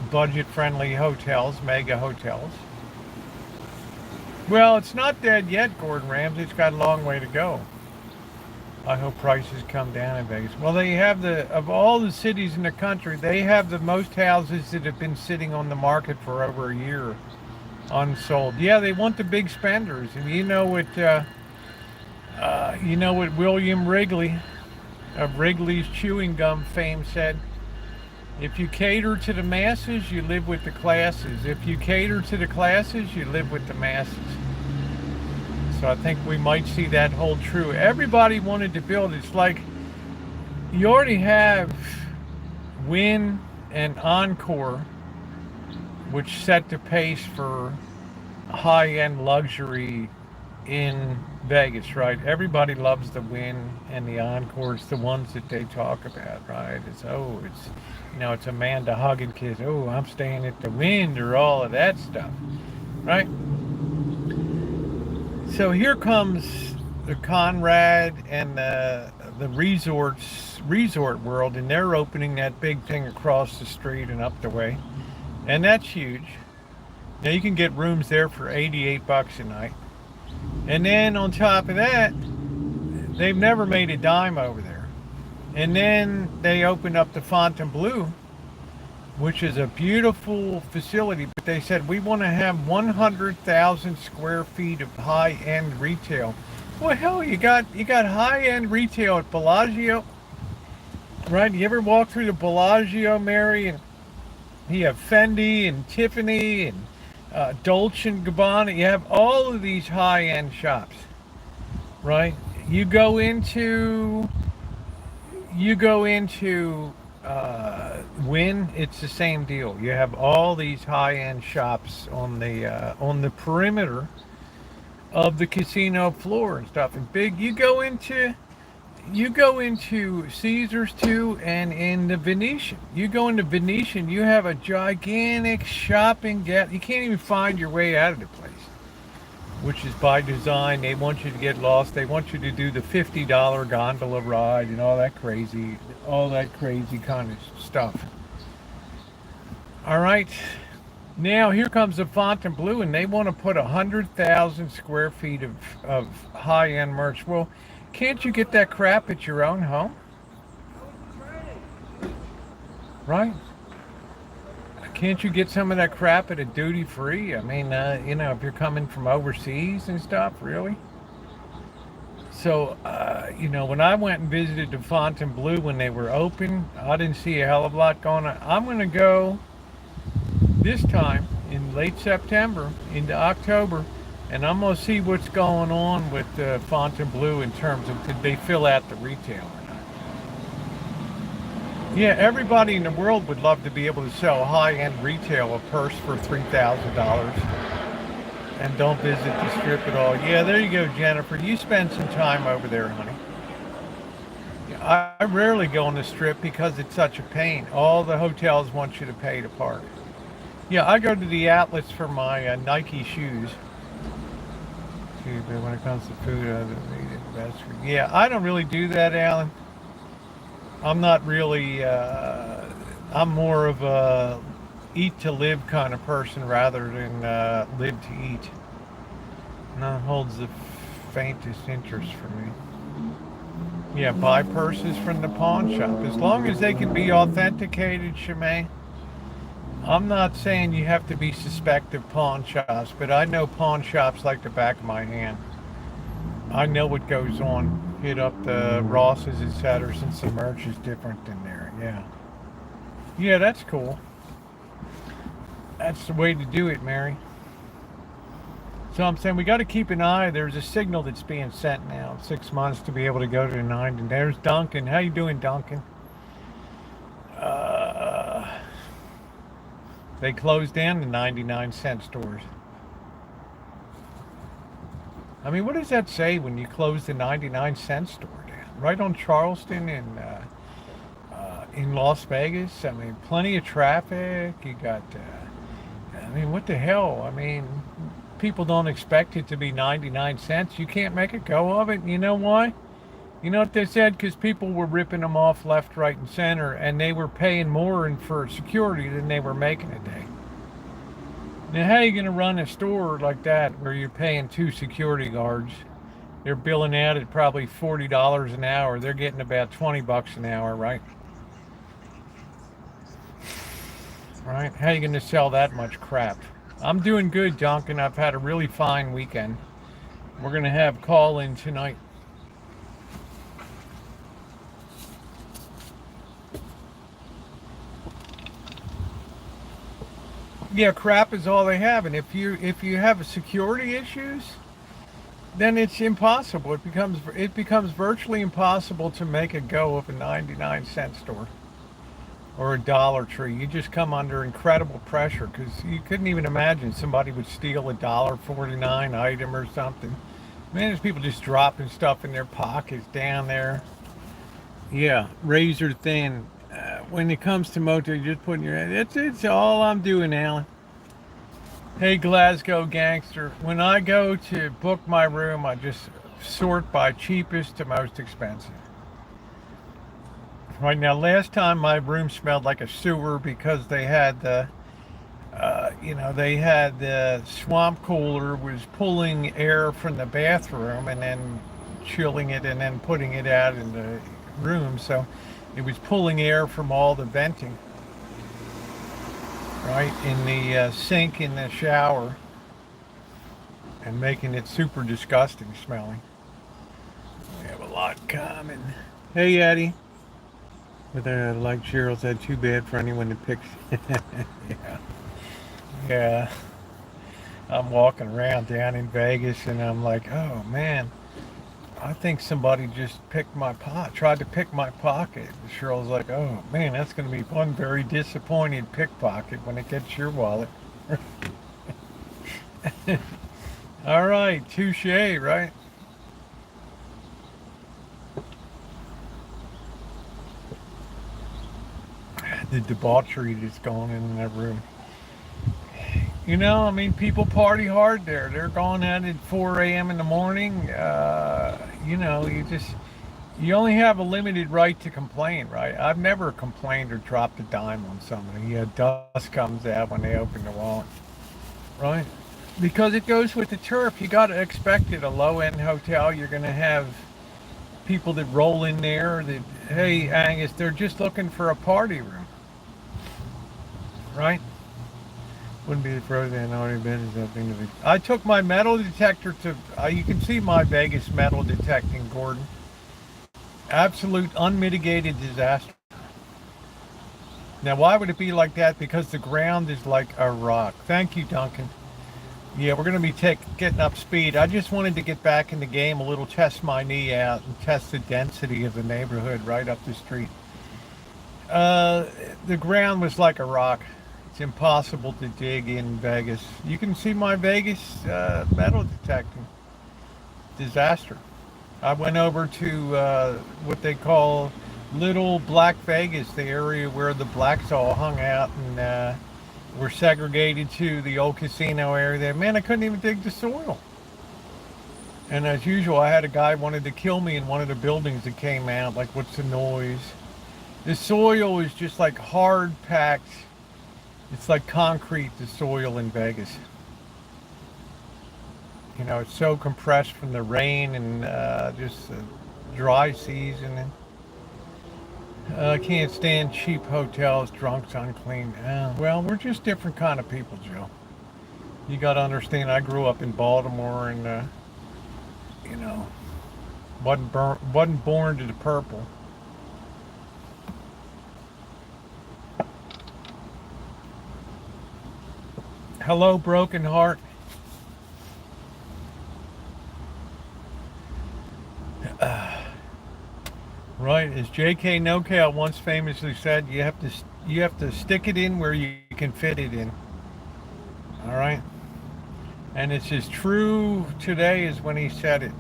budget-friendly hotels, mega hotels. Well, it's not dead yet, Gordon Ramsay. It's got a long way to go. I hope prices come down in Vegas. Well, they have of all the cities in the country, they have the most houses that have been sitting on the market for over a year unsold. Yeah, they want the big spenders. And you know what William Wrigley of Wrigley's chewing gum fame said? If you cater to the masses, you live with the classes. If you cater to the classes, you live with the masses. So I think we might see that hold true. Everybody wanted to build. It's like you already have Wynn and Encore, which set the pace for high-end luxury in Vegas, right? Everybody loves the Wynn and the Encores, the ones that they talk about, right? It's a man to hug and kiss. Oh, I'm staying at the Wynn, or all of that stuff, right? So here comes the Conrad and the resort world, and they're opening that big thing across the street and up the way, and that's huge. Now you can get rooms there for $88 a night, and then on top of that, they've never made a dime over there. And then they opened up the Fontainebleau, which is a beautiful facility, but they said we want to have 100,000 square feet of high-end retail. Well, hell, you got high-end retail at Bellagio, right? You ever walk through the Bellagio, Mary, and you have Fendi and Tiffany and Dolce & Gabbana. You have all of these high-end shops, right? You go into Wynn, it's the same deal. You have all these high-end shops on the perimeter of the casino floor and stuff. And big, you go into Caesars too, and in the Venetian. You go into Venetian, you have a gigantic shopping gap. You can't even find your way out of the place, which is by design. They want you to get lost. They want you to do the $50 gondola ride and all that crazy kind of stuff. All right. Now here comes the Fontainebleau, and they want to put 100,000 square feet of high-end merch. Well, can't you get that crap at your own home? Right? Can't you get some of that crap at a duty-free? I mean, if you're coming from overseas and stuff, really? So, when I went and visited the Fontainebleau when they were open, I didn't see a hell of a lot going on. I'm going to go this time in late September into October, and I'm going to see what's going on with the Fontainebleau in terms of, did they fill out the retail or not? Yeah, everybody in the world would love to be able to sell high-end retail, a purse for $3,000, and don't visit the strip at all. Yeah, there you go, Jennifer. You spend some time over there, honey. I rarely go on the strip because it's such a pain. All the hotels want you to pay to park. Yeah, I go to the outlets for my Nike shoes. But when it comes to food, yeah, I don't really do that, Alan. I'm not really. I'm more of a eat to live kind of person rather than live to eat. And that holds the faintest interest for me. Yeah, buy purses from the pawn shop. As long as they can be authenticated, Shimei. I'm not saying you have to be suspect of pawn shops, but I know pawn shops like the back of my hand. I know what goes on. Hit up the Rosses, etc. Since the merch is different than there. Yeah. Yeah, that's cool. That's the way to do it, Mary. So I'm saying we got to keep an eye. There's a signal that's being sent now. 6 months to be able to go to the 9. And there's Duncan. How you doing, Duncan? They closed down the 99-cent stores. I mean, what does that say when you close the 99-cent store down? Right on Charleston in Las Vegas. I mean, plenty of traffic. You got, I mean, what the hell? I mean, people don't expect it to be 99 cents. You can't make a go of it. You know why? You know what they said? Because people were ripping them off left, right, and center, and they were paying more for security than they were making a day. Now, how are you going to run a store like that where you're paying 2 security guards? They're billing out at probably $40 an hour. They're getting about 20 bucks an hour, right? Right? How are you going to sell that much crap? I'm doing good, Duncan. I've had a really fine weekend. We're going to have call-in tonight. Yeah, crap is all they have, and if you have security issues, then it's impossible. It becomes virtually impossible to make a go of a 99-cent store or a Dollar Tree. You just come under incredible pressure because you couldn't even imagine somebody would steal a $1.49 item or something. Man, there's people just dropping stuff in their pockets down there. Yeah, razor thin. When it comes to motor, you just put in your head. It's all I'm doing, Alan. Hey, Glasgow gangster. When I go to book my room, I just sort by cheapest to most expensive. Right now, last time my room smelled like a sewer because they had the, the swamp cooler was pulling air from the bathroom and then chilling it and then putting it out in the room. So it was pulling air from all the venting, right, in the sink in the shower and making it super disgusting smelling. We have a lot coming. Hey, Eddie. But like Cheryl said, too bad for anyone that picks. Yeah. I'm walking around down in Vegas and I'm like, oh man, I think somebody just tried to pick my pocket. And Cheryl's like, oh man, that's going to be one very disappointed pickpocket when it gets your wallet. All right, touche, right? The debauchery that's going in that room. You know, I mean, people party hard there. They're going out at 4 a.m. in the morning. You only have a limited right to complain, right? I've never complained or dropped a dime on somebody. Yeah, dust comes out when they open the wallet, right? Because it goes with the turf. You got to expect at a low-end hotel, you're going to have people that roll in there that, hey, Angus, they're just looking for a party room, right? Wouldn't be the Rosie and already been something to be. I took my metal detector to, you can see my Vegas metal detecting, Gordon. Absolute unmitigated disaster. Now, why would it be like that? Because the ground is like a rock. Thank you, Duncan. Yeah, we're going to be getting up speed. I just wanted to get back in the game a little, test my knee out, and test the density of the neighborhood right up the street. The ground was like a rock. It's impossible to dig in Vegas. You can see my Vegas metal detecting. Disaster. I went over to what they call Little Black Vegas, the area where the blacks all hung out and were segregated to the old casino area there. Man, I couldn't even dig the soil. And as usual, I had a guy wanted to kill me in one of the buildings that came out. Like, what's the noise? The soil is just like hard packed It's like concrete, the soil in Vegas. You know, it's so compressed from the rain and just the dry season. And, I can't stand cheap hotels, drunks, unclean. Well, we're just different kind of people, Joe. You got to understand, I grew up in Baltimore and, you know, wasn't born to the purple. Hello, broken heart. Right, as J.K. NoCal once famously said, you have to stick it in where you can fit it in. All right, and it's as true today as when he said it.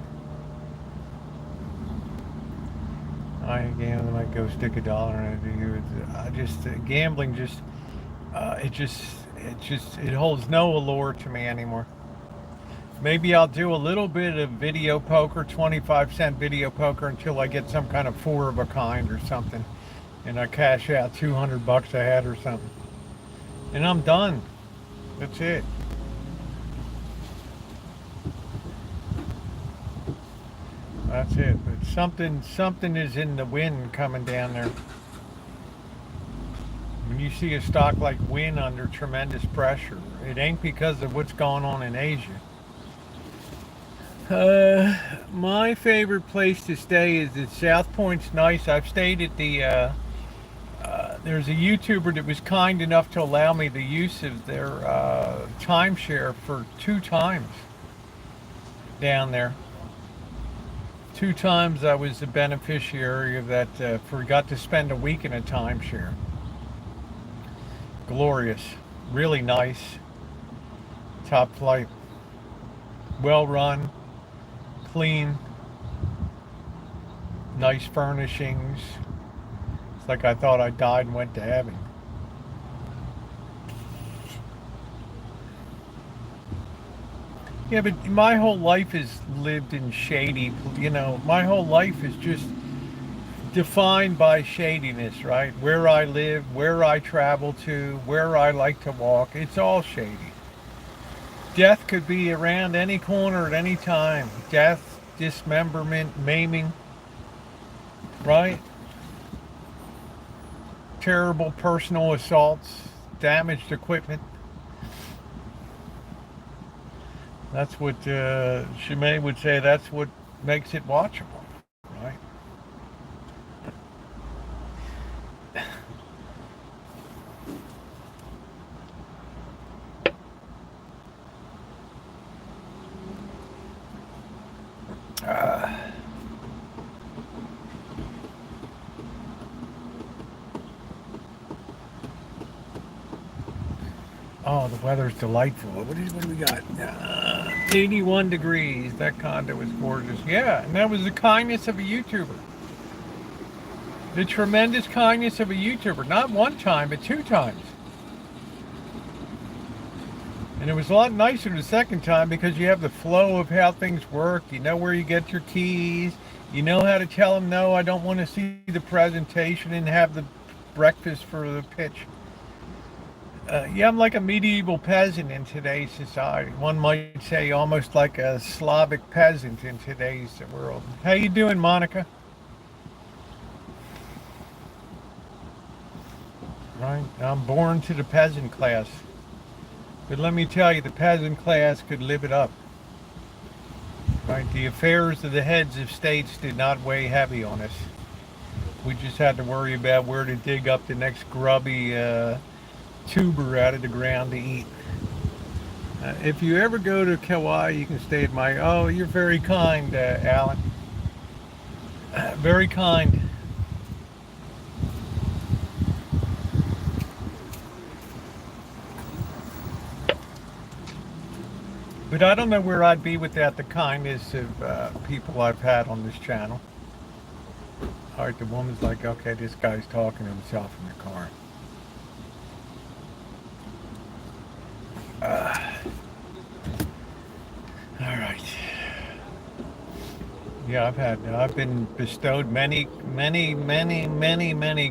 I might go stick $1 in it. I just gambling just it holds no allure to me anymore. Maybe I'll do a little bit of video poker, 25-cent video poker, until I get some kind of 4 of a kind or something, and I cash out $200 a head or something, and I'm done. That's it. That's it. But something is in the wind coming down there. When you see a stock like Wynn under tremendous pressure, it ain't because of what's going on in Asia. My favorite place to stay is at South Point's nice. I've stayed at the, there's a YouTuber that was kind enough to allow me the use of their timeshare for 2 times down there. 2 times I was the beneficiary of that, got to spend a week in a timeshare. Glorious, really nice, top flight, well run, clean, nice furnishings. It's like I thought I died and went to heaven. Yeah, but my whole life is lived in shady, you know, my whole life is just defined by shadiness, right? Where I live, where I travel to, where I like to walk, it's all shady. Death could be around any corner at any time. Death, dismemberment, maiming, right? Terrible personal assaults, damaged equipment. That's what Shimei would say, that's what makes it watchable, right? Oh, the weather's delightful. What do we got? 81 degrees. That condo was gorgeous. Yeah, and that was the kindness of a YouTuber. The tremendous kindness of a YouTuber. Not 1 time, but 2 times. And it was a lot nicer the 2nd time because you have the flow of how things work. You know where you get your keys. You know how to tell them, no, I don't want to see the presentation and have the breakfast for the pitch. Yeah, I'm like a medieval peasant in today's society. One might say almost like a Slavic peasant in today's world. How you doing, Monica? Right, I'm born to the peasant class. But let me tell you, the peasant class could live it up. Right, the affairs of the heads of states did not weigh heavy on us. We just had to worry about where to dig up the next grubby tuber out of the ground to eat. If you ever go to Kauai, you can stay at my... Oh, you're very kind, Alan. Very kind. But I don't know where I'd be without the kindness of people I've had on this channel. All right, the woman's like, okay, this guy's talking to himself in the car. All right. Yeah, I've been bestowed many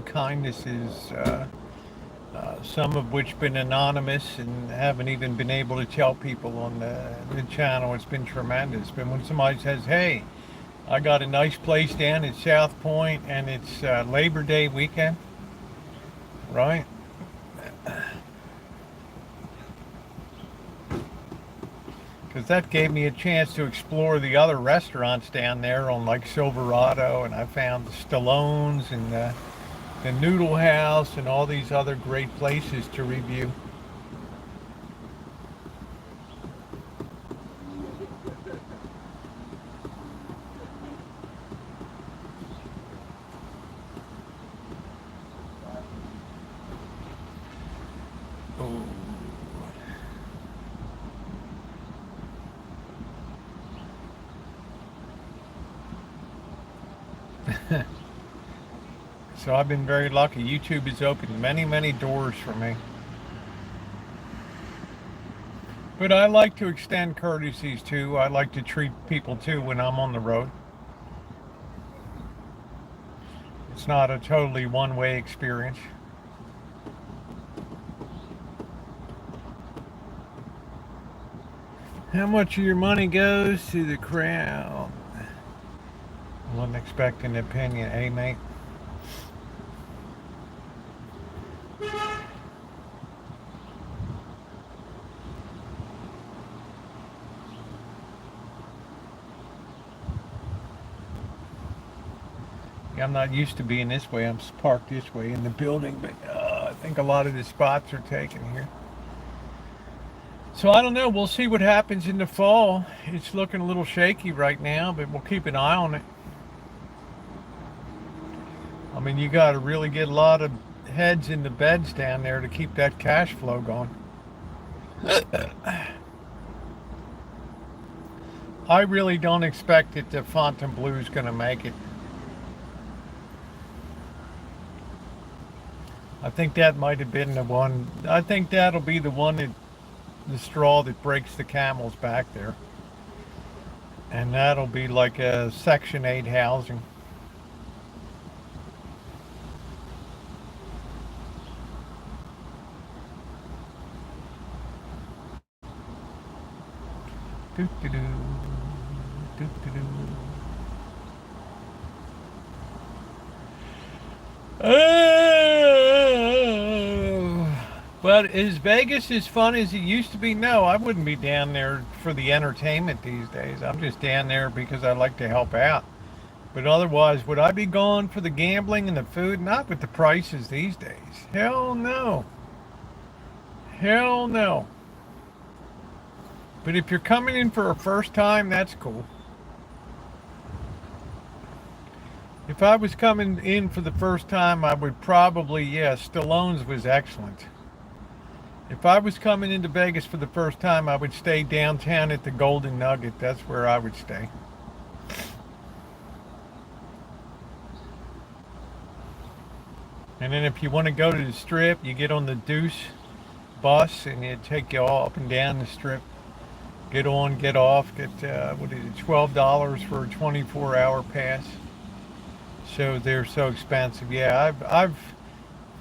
kindnesses some of which been anonymous and haven't even been able to tell people on the channel. It's been tremendous. But when somebody says, hey, I got a nice place down at South Point and it's Labor Day weekend, right? Because that gave me a chance to explore the other restaurants down there on like Silverado, and I found the Stallones and the Noodle House and all these other great places to review. So I've been very lucky. YouTube has opened many, many doors for me. But I like to extend courtesies too. I like to treat people too when I'm on the road. It's not a totally one-way experience. How much of your money goes to the crowd? I wasn't expecting an opinion, eh, mate? I'm not used to being this way. I'm parked this way in the building, but I think a lot of the spots are taken here. So I don't know. We'll see what happens in the fall. It's looking a little shaky right now, but we'll keep an eye on it. I mean, you got to really get a lot of heads in the beds down there to keep that cash flow going. I really don't expect that the Fontainebleau is going to make it. I think that might have been the one. I think that'll be the one that, the straw that breaks the camel's back there. And that'll be like a Section 8 housing. Doo-doo-doo, doo-doo-doo. But is Vegas as fun as it used to be? No, I wouldn't be down there for the entertainment these days. I'm just down there because I like to help out. But otherwise, would I be going for the gambling and the food? Not with the prices these days. Hell no. Hell no. But if you're coming in for a first time, that's cool. If I was coming in for the first time, I would probably, Stallone's was excellent. If I was coming into Vegas for the first time, I would stay downtown at the Golden Nugget. That's where I would stay. And then if you want to go to the Strip, you get on the Deuce bus and it take you all up and down the Strip. Get on, get off, get, $12 for a 24-hour pass. So they're so expensive. Yeah, I've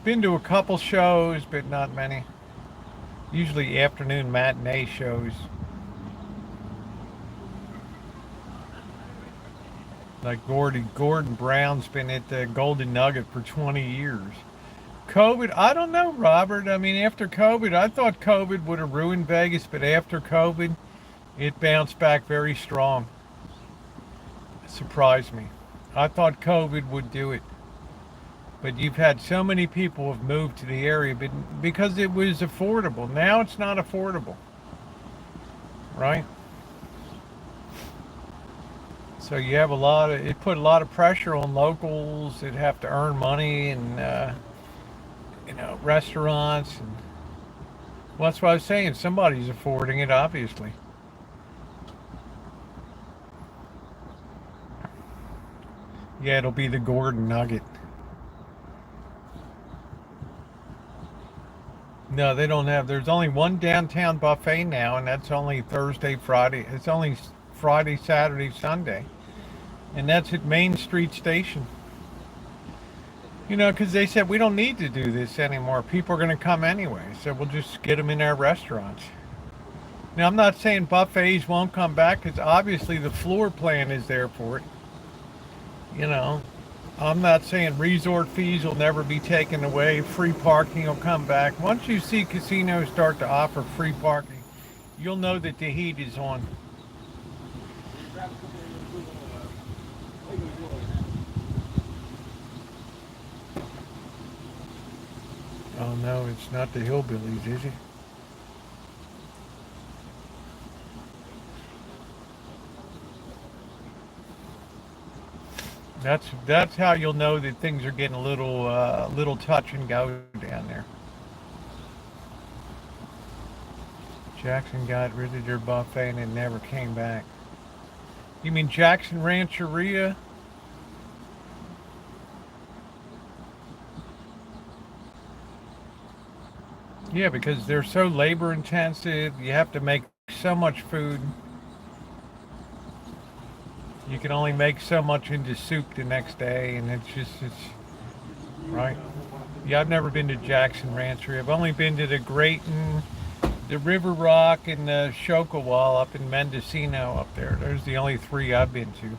been to a couple shows, but not many. Usually afternoon matinee shows. Like Gordon Brown's been at the Golden Nugget for 20 years. COVID, I don't know, Robert. I mean, after COVID, I thought COVID would have ruined Vegas, but after COVID, it bounced back very strong. It surprised me. I thought COVID would do it. But you've had so many people have moved to the area because it was affordable. Now it's not affordable. Right? So you have it put a lot of pressure on locals that have to earn money and, restaurants. And, well, that's what I was saying. Somebody's affording it, obviously. Yeah, it'll be the Gordon Nugget. No, they don't have. There's only one downtown buffet now, and that's only Thursday, Friday. It's only Friday, Saturday, Sunday. And that's at Main Street Station. You know, because they said we don't need to do this anymore. People are going to come anyway, so we'll just get them in our restaurants. Now, I'm not saying buffets won't come back because obviously the floor plan is there for it. You know, I'm not saying resort fees will never be taken away. Free parking will come back. Once you see casinos start to offer free parking, you'll know that the heat is on. Oh no, it's not the hillbillies, is it? That's how you'll know that things are getting a little touch and go down there. Jackson got rid of their buffet and it never came back. You mean Jackson Rancheria? Yeah, because they're so labor intensive. You have to make so much food. You can only make so much into soup the next day, and it's right. Yeah, I've never been to Jackson Rancheria. I've only been to the Grayton, the River Rock, and the Shokawal up in Mendocino up there. Those are the only three I've been to.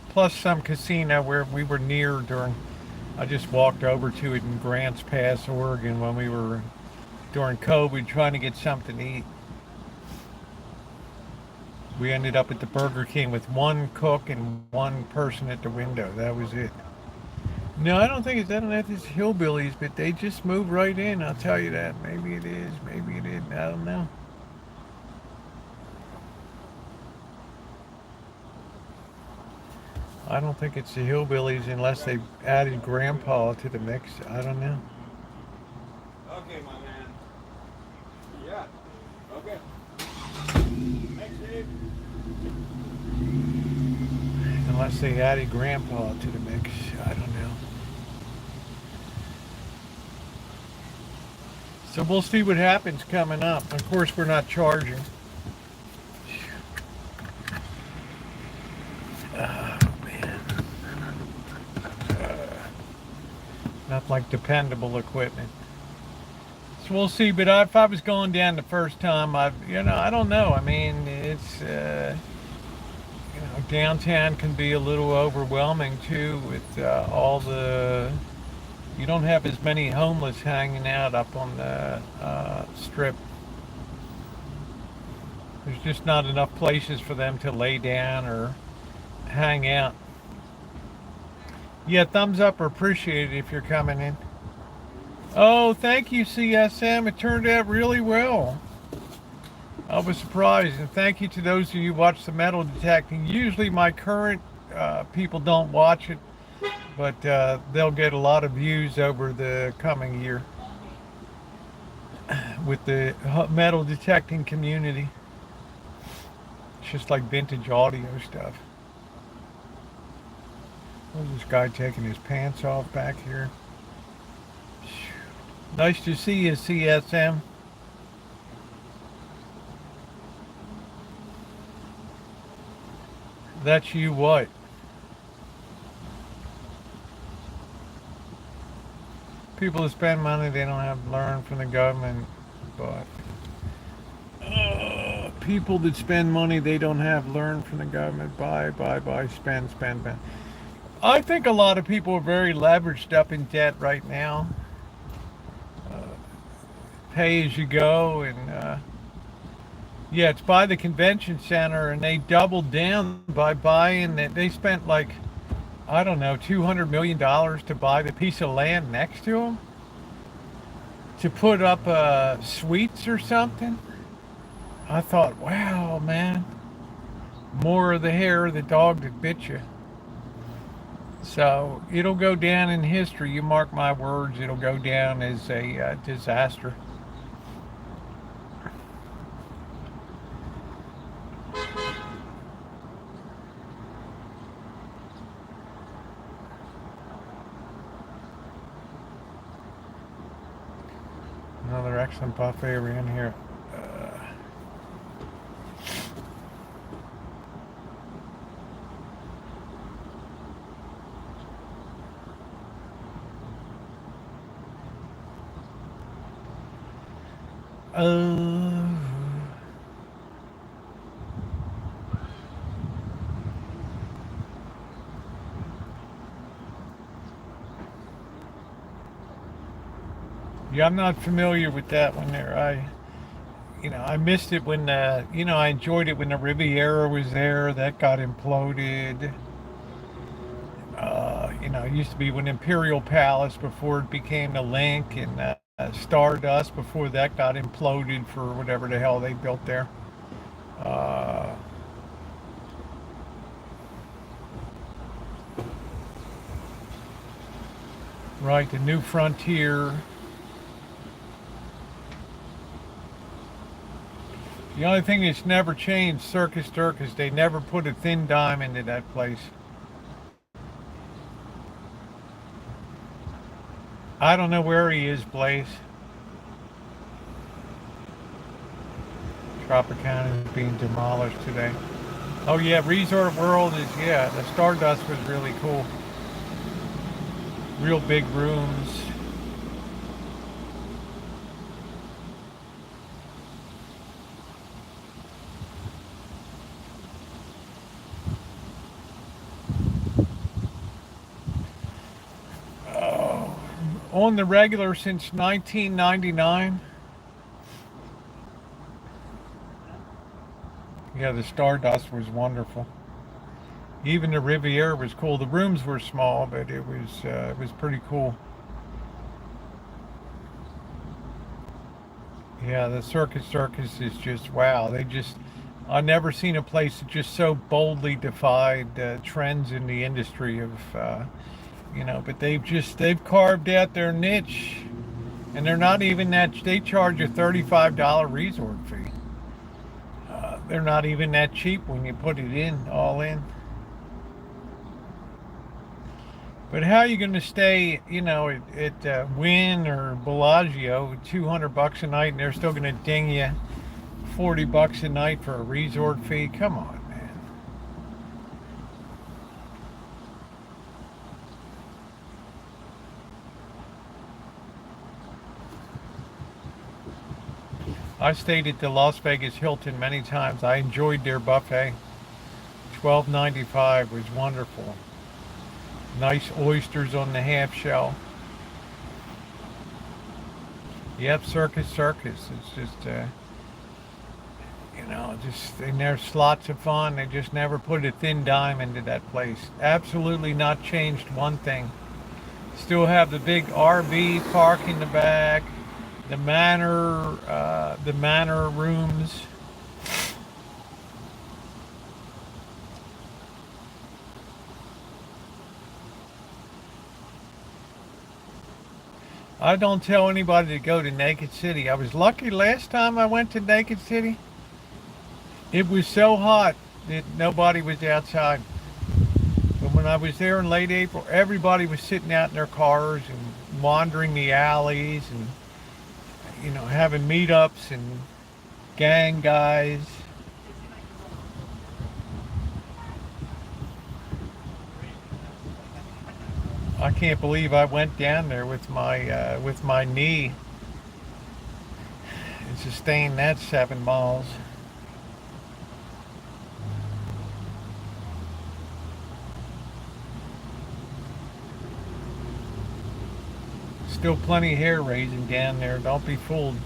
Plus some casino where we were near during. I just walked over to it in Grants Pass, Oregon, when we were during COVID trying to get something to eat. We ended up at the Burger King with one cook and one person at the window. That was it. No, I don't think it's. I don't know if it's hillbillies, but they just move right in. I'll tell you that. Maybe it is. Maybe it isn't. I don't know. I don't think it's the hillbillies unless they added Grandpa to the mix. I don't know. Okay, my man. Yeah. Okay. Thanks, Dave. Unless they added Grandpa to the mix. I don't know. So we'll see what happens coming up. Of course, we're not charging. Oh, man. Not like dependable equipment. So we'll see. But if I was going down the first time, I don't know. I mean, it's, downtown can be a little overwhelming too with all the. You don't have as many homeless hanging out up on the strip. There's just not enough places for them to lay down or hang out. Yeah, thumbs up are appreciated if you're coming in. Oh, thank you, CSM. It turned out really well. I was surprised, and thank you to those of you who watch the metal detecting. Usually my current people don't watch it, but they'll get a lot of views over the coming year with the metal detecting community. It's just like vintage audio stuff. Where's this guy taking his pants off back here? Nice to see you, CSM. That's you what? People that spend money they don't have to learn from the government, but people that spend money they don't have learn from the government. Buy, spend, spend. I think a lot of people are very leveraged up in debt right now. Pay as you go, and yeah, it's by the convention center, and they doubled down by buying it. They spent like, I don't know, $200 million to buy the piece of land next to them to put up suites or something. I thought, wow, man, more of the hair of the dog that bit you. So it'll go down in history. You mark my words, it'll go down as a disaster. Another excellent buffet around here. Uh, yeah, I'm not familiar with that one there. I missed it when, I enjoyed it when the Riviera was there. That got imploded. It used to be when Imperial Palace before it became the Link, and Stardust before that got imploded for whatever the hell they built there. Uh, right, the New Frontier. The only thing that's never changed, Circus Circus, they never put a thin dime into that place. I don't know where he is, Blaze. Tropicana is being demolished today. Oh yeah, Resort World is, yeah, the Stardust was really cool. Real big rooms. Oh, on the regular since 1999. Yeah, the Stardust was wonderful. Even the Riviera was cool. The rooms were small, but it was pretty cool. Yeah, the Circus Circus is just wow. I've never seen a place that just so boldly defied trends in the industry but they've carved out their niche, and they're not even that. They charge a $35 resort fee. They're not even that cheap when you put it in all in. But how are you going to stay, at Wynn or Bellagio, $200 a night, and they're still going to ding you $40 a night for a resort fee? Come on, man. I stayed at the Las Vegas Hilton many times. I enjoyed their buffet. $12.95 was wonderful. Nice oysters on the half shell. Yep, Circus Circus. It's there's lots of fun. They just never put a thin dime into that place. Absolutely not changed one thing. Still have the big RV park in the back, the manor rooms. I don't tell anybody to go to Naked City. I was lucky last time I went to Naked City. It was so hot that nobody was outside. But when I was there in late April, everybody was sitting out in their cars and wandering the alleys and, having meetups and gang guys. I can't believe I went down there with my knee and sustained that 7 miles. Still plenty of hair raising down there. Don't be fooled.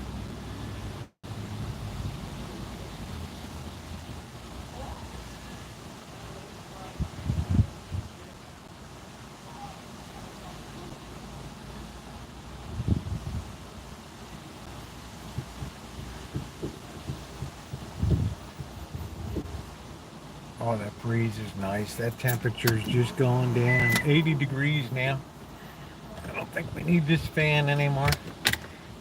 Oh, that breeze is nice. That temperature is just going down. 80 degrees now. I don't think we need this fan anymore.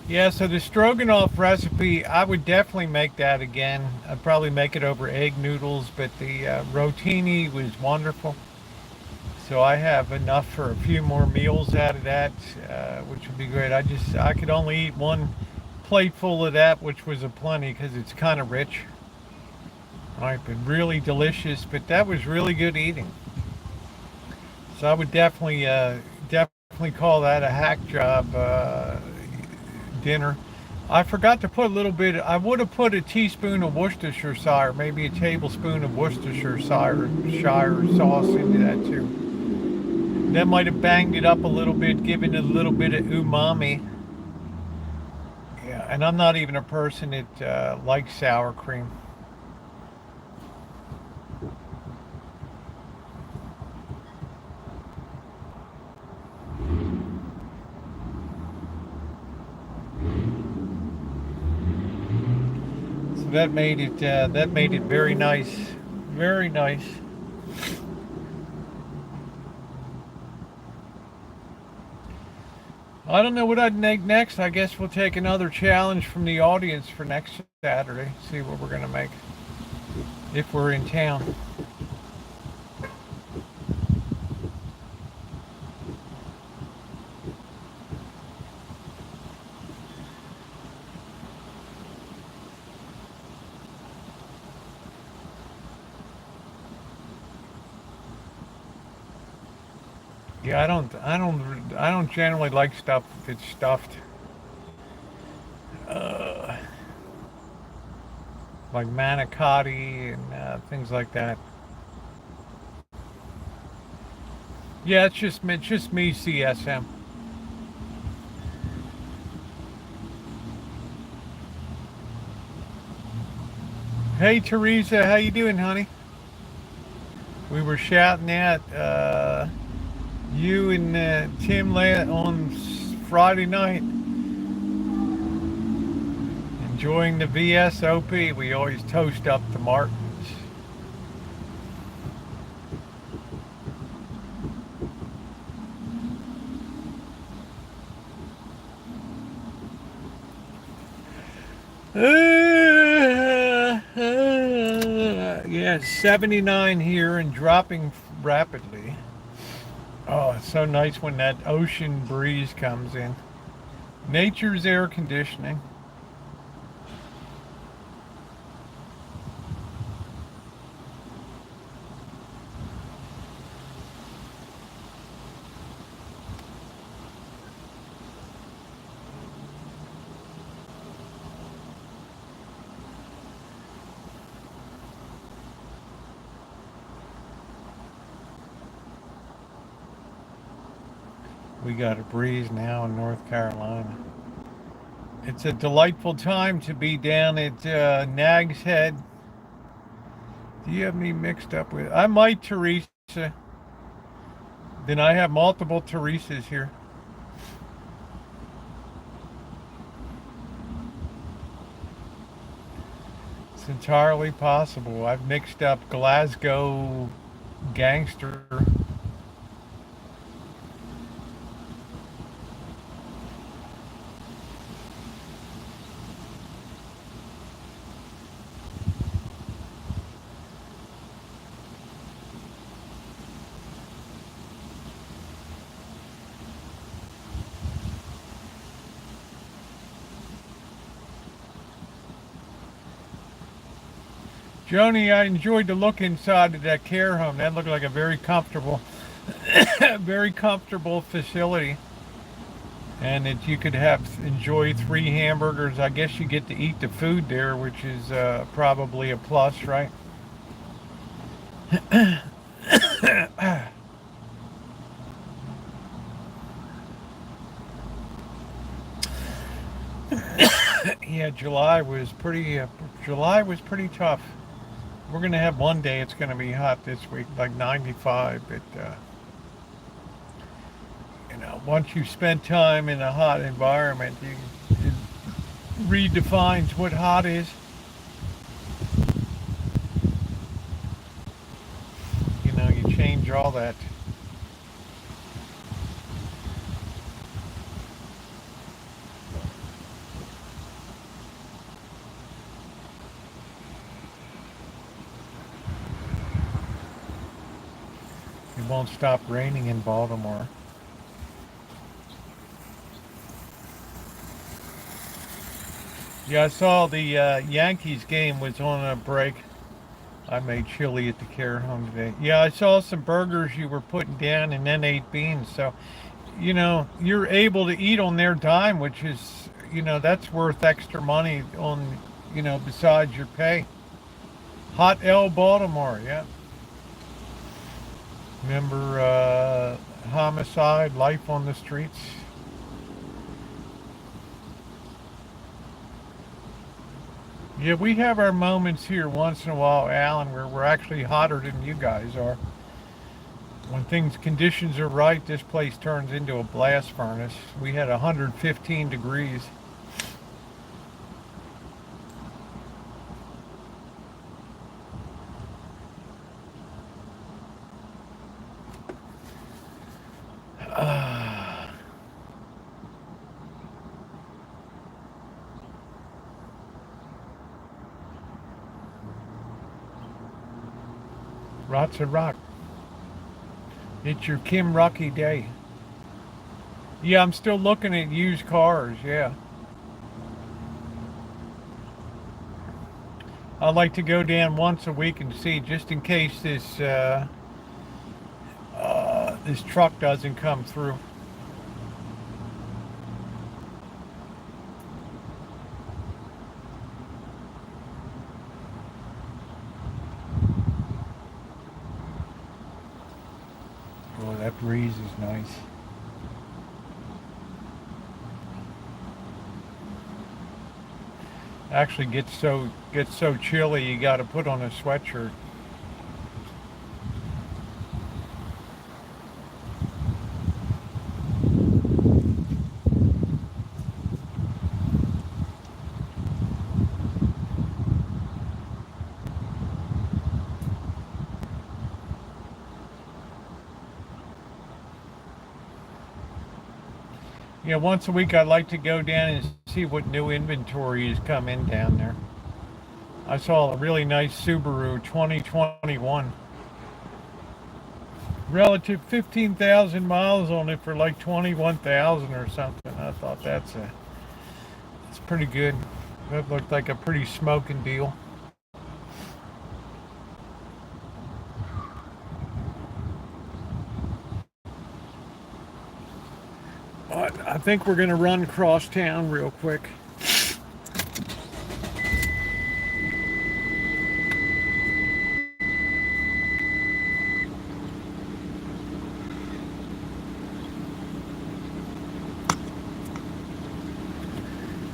Yeah, so the stroganoff recipe, I would definitely make that again. I'd probably make it over egg noodles, but the rotini was wonderful. So I have enough for a few more meals out of that, which would be great. I could only eat one plate full of that, which was a plenty because it's kind of rich. All right, but really delicious. But that was really good eating. So I would definitely call that a hack job dinner. I forgot to put a little bit. I would have put a teaspoon of Worcestershire, maybe a tablespoon of Worcestershire sauce into that too. That might have banged it up a little bit, giving it a little bit of umami. Yeah, and I'm not even a person that likes sour cream. So that made it very nice, very nice. I don't know what I'd make next. I guess we'll take another challenge from the audience for next Saturday. See what we're gonna make if we're in town. Yeah, I don't generally like stuff that's stuffed, uh, like manicotti and things like that. Yeah, it's just me, CSM. Hey, Teresa, how you doing, honey? We were shouting at you and Tim on Friday night, enjoying the VSOP. We always toast up the Martins. Yeah, 79 here and dropping rapidly. Oh, it's so nice when that ocean breeze comes in. Nature's air conditioning. We got a breeze now in North Carolina. It's a delightful time to be down at Nag's Head. Do you have me mixed up with? I might, Teresa. Then I have multiple Teresas here. It's entirely possible. I've mixed up Glasgow gangster. Joni, I enjoyed the look inside of that care home. That looked like a very comfortable, very comfortable facility. And that you could have enjoy 3 hamburgers. I guess you get to eat the food there, which is probably a plus, right? Yeah, July was pretty tough. We're gonna have one day it's gonna be hot this week, like 95. But once you spend time in a hot environment, it redefines what hot is. You change all that. It won't stop raining in Baltimore. Yeah, I saw the Yankees game was on a break. I made chili at the care home today. Yeah, I saw some burgers you were putting down and then ate beans. So, you're able to eat on their dime, which is, you know, that's worth extra money on, you know, besides your pay. Hot L Baltimore, yeah. Remember homicide, life on the streets? Yeah, we have our moments here once in a while, Alan, where we're actually hotter than you guys are. When conditions are right, this place turns into a blast furnace. We had 115 degrees. Lots of rock. It's your Kim Rocky day. Yeah, I'm still looking at used cars, yeah. I like to go down once a week and see, just in case this truck doesn't come through. Oh, that breeze is nice. Actually gets so chilly you got to put on a sweatshirt. Yeah, once a week I like to go down and see what new inventory has come in down there. I saw a really nice Subaru 2021. Relative 15,000 miles on it for like 21,000 or something. I thought that's pretty good. That looked like a pretty smoking deal. But I think we're gonna run across town real quick.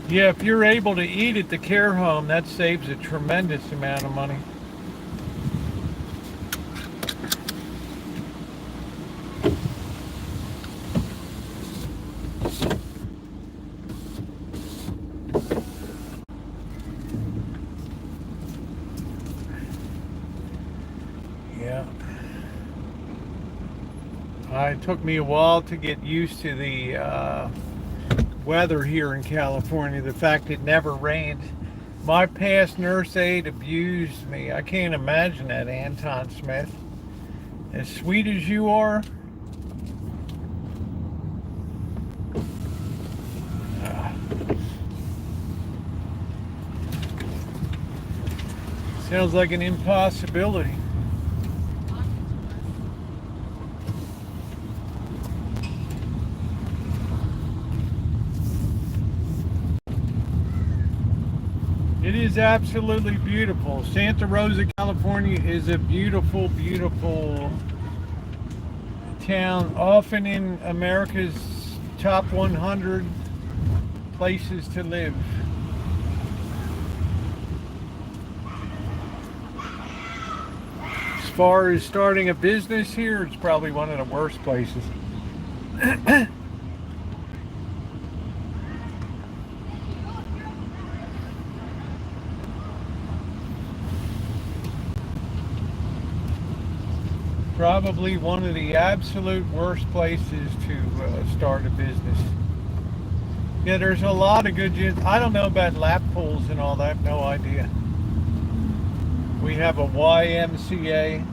Yeah, if you're able to eat at the care home, that saves a tremendous amount of money. Yeah. It took me a while to get used to the weather here in California, the fact it never rained. My past nurse aide abused me. I can't imagine that, Anton Smith. As sweet as you are. Sounds like an impossibility. It is absolutely beautiful. Santa Rosa, California is a beautiful, beautiful town, often in America's top 100 places to live. As far as starting a business here, it's probably one of the worst places. Probably one of the absolute worst places to start a business. Yeah, there's a lot of good gyms. I don't know about lap pools and all that, no idea. We have a YMCA.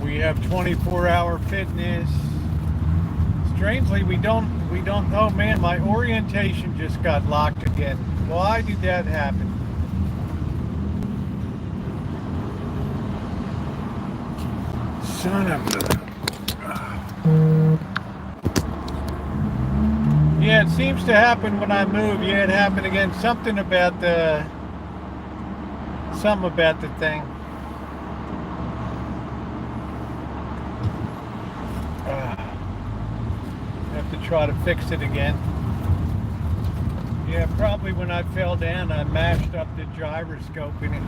We have 24-hour fitness. Strangely, we don't, oh man, my orientation just got locked again. Why did that happen? Son of a... Yeah, it seems to happen when I move. Yeah, it happened again. Something about the thing. Have to try to fix it again. Yeah, probably when I fell down, I mashed up the gyroscope in it.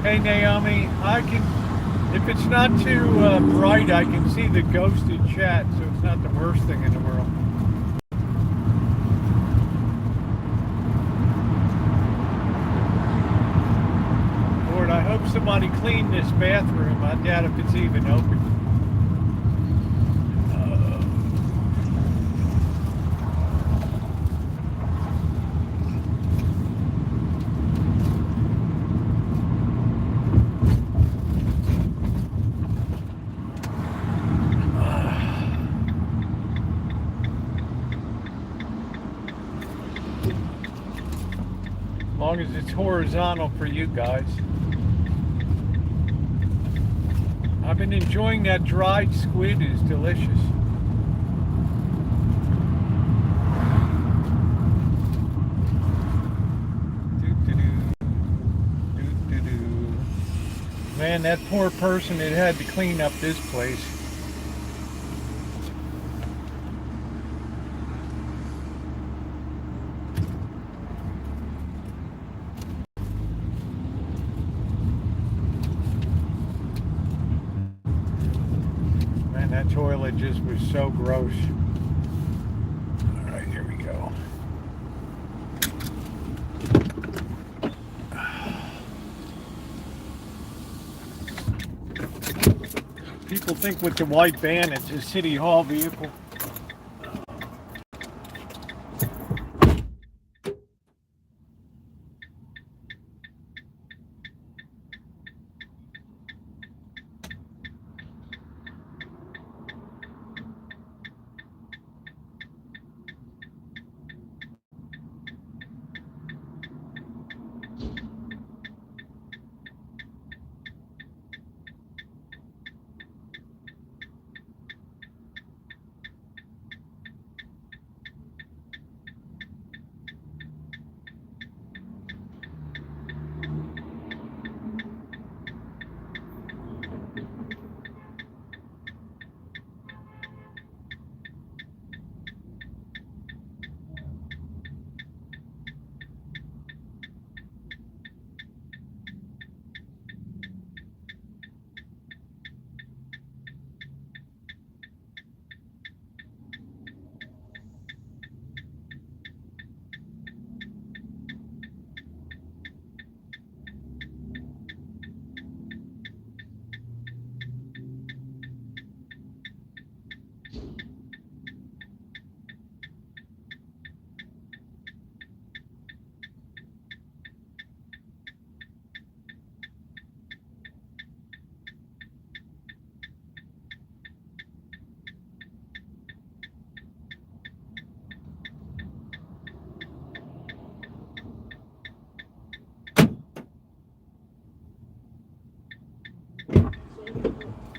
Hey Naomi, if it's not too bright, I can see the ghosted chat, so it's not the worst thing in the world. Lord, I hope somebody cleaned this bathroom. I doubt if it's even open. As long as it's horizontal for you guys. I've been enjoying that dried squid. It's delicious. Man, that poor person that had to clean up this place. That toilet just was so gross. All right, here we go. People think with the white van it's a city hall vehicle.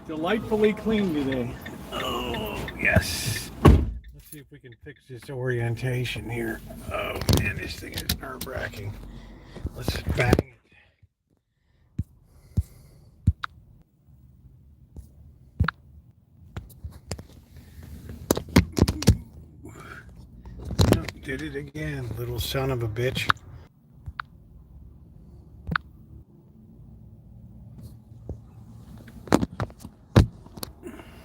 Delightfully clean today. Oh, yes. Let's see if we can fix this orientation here. Oh, man, this thing is nerve-wracking. Let's bang it. Oh, did it again, little son of a bitch.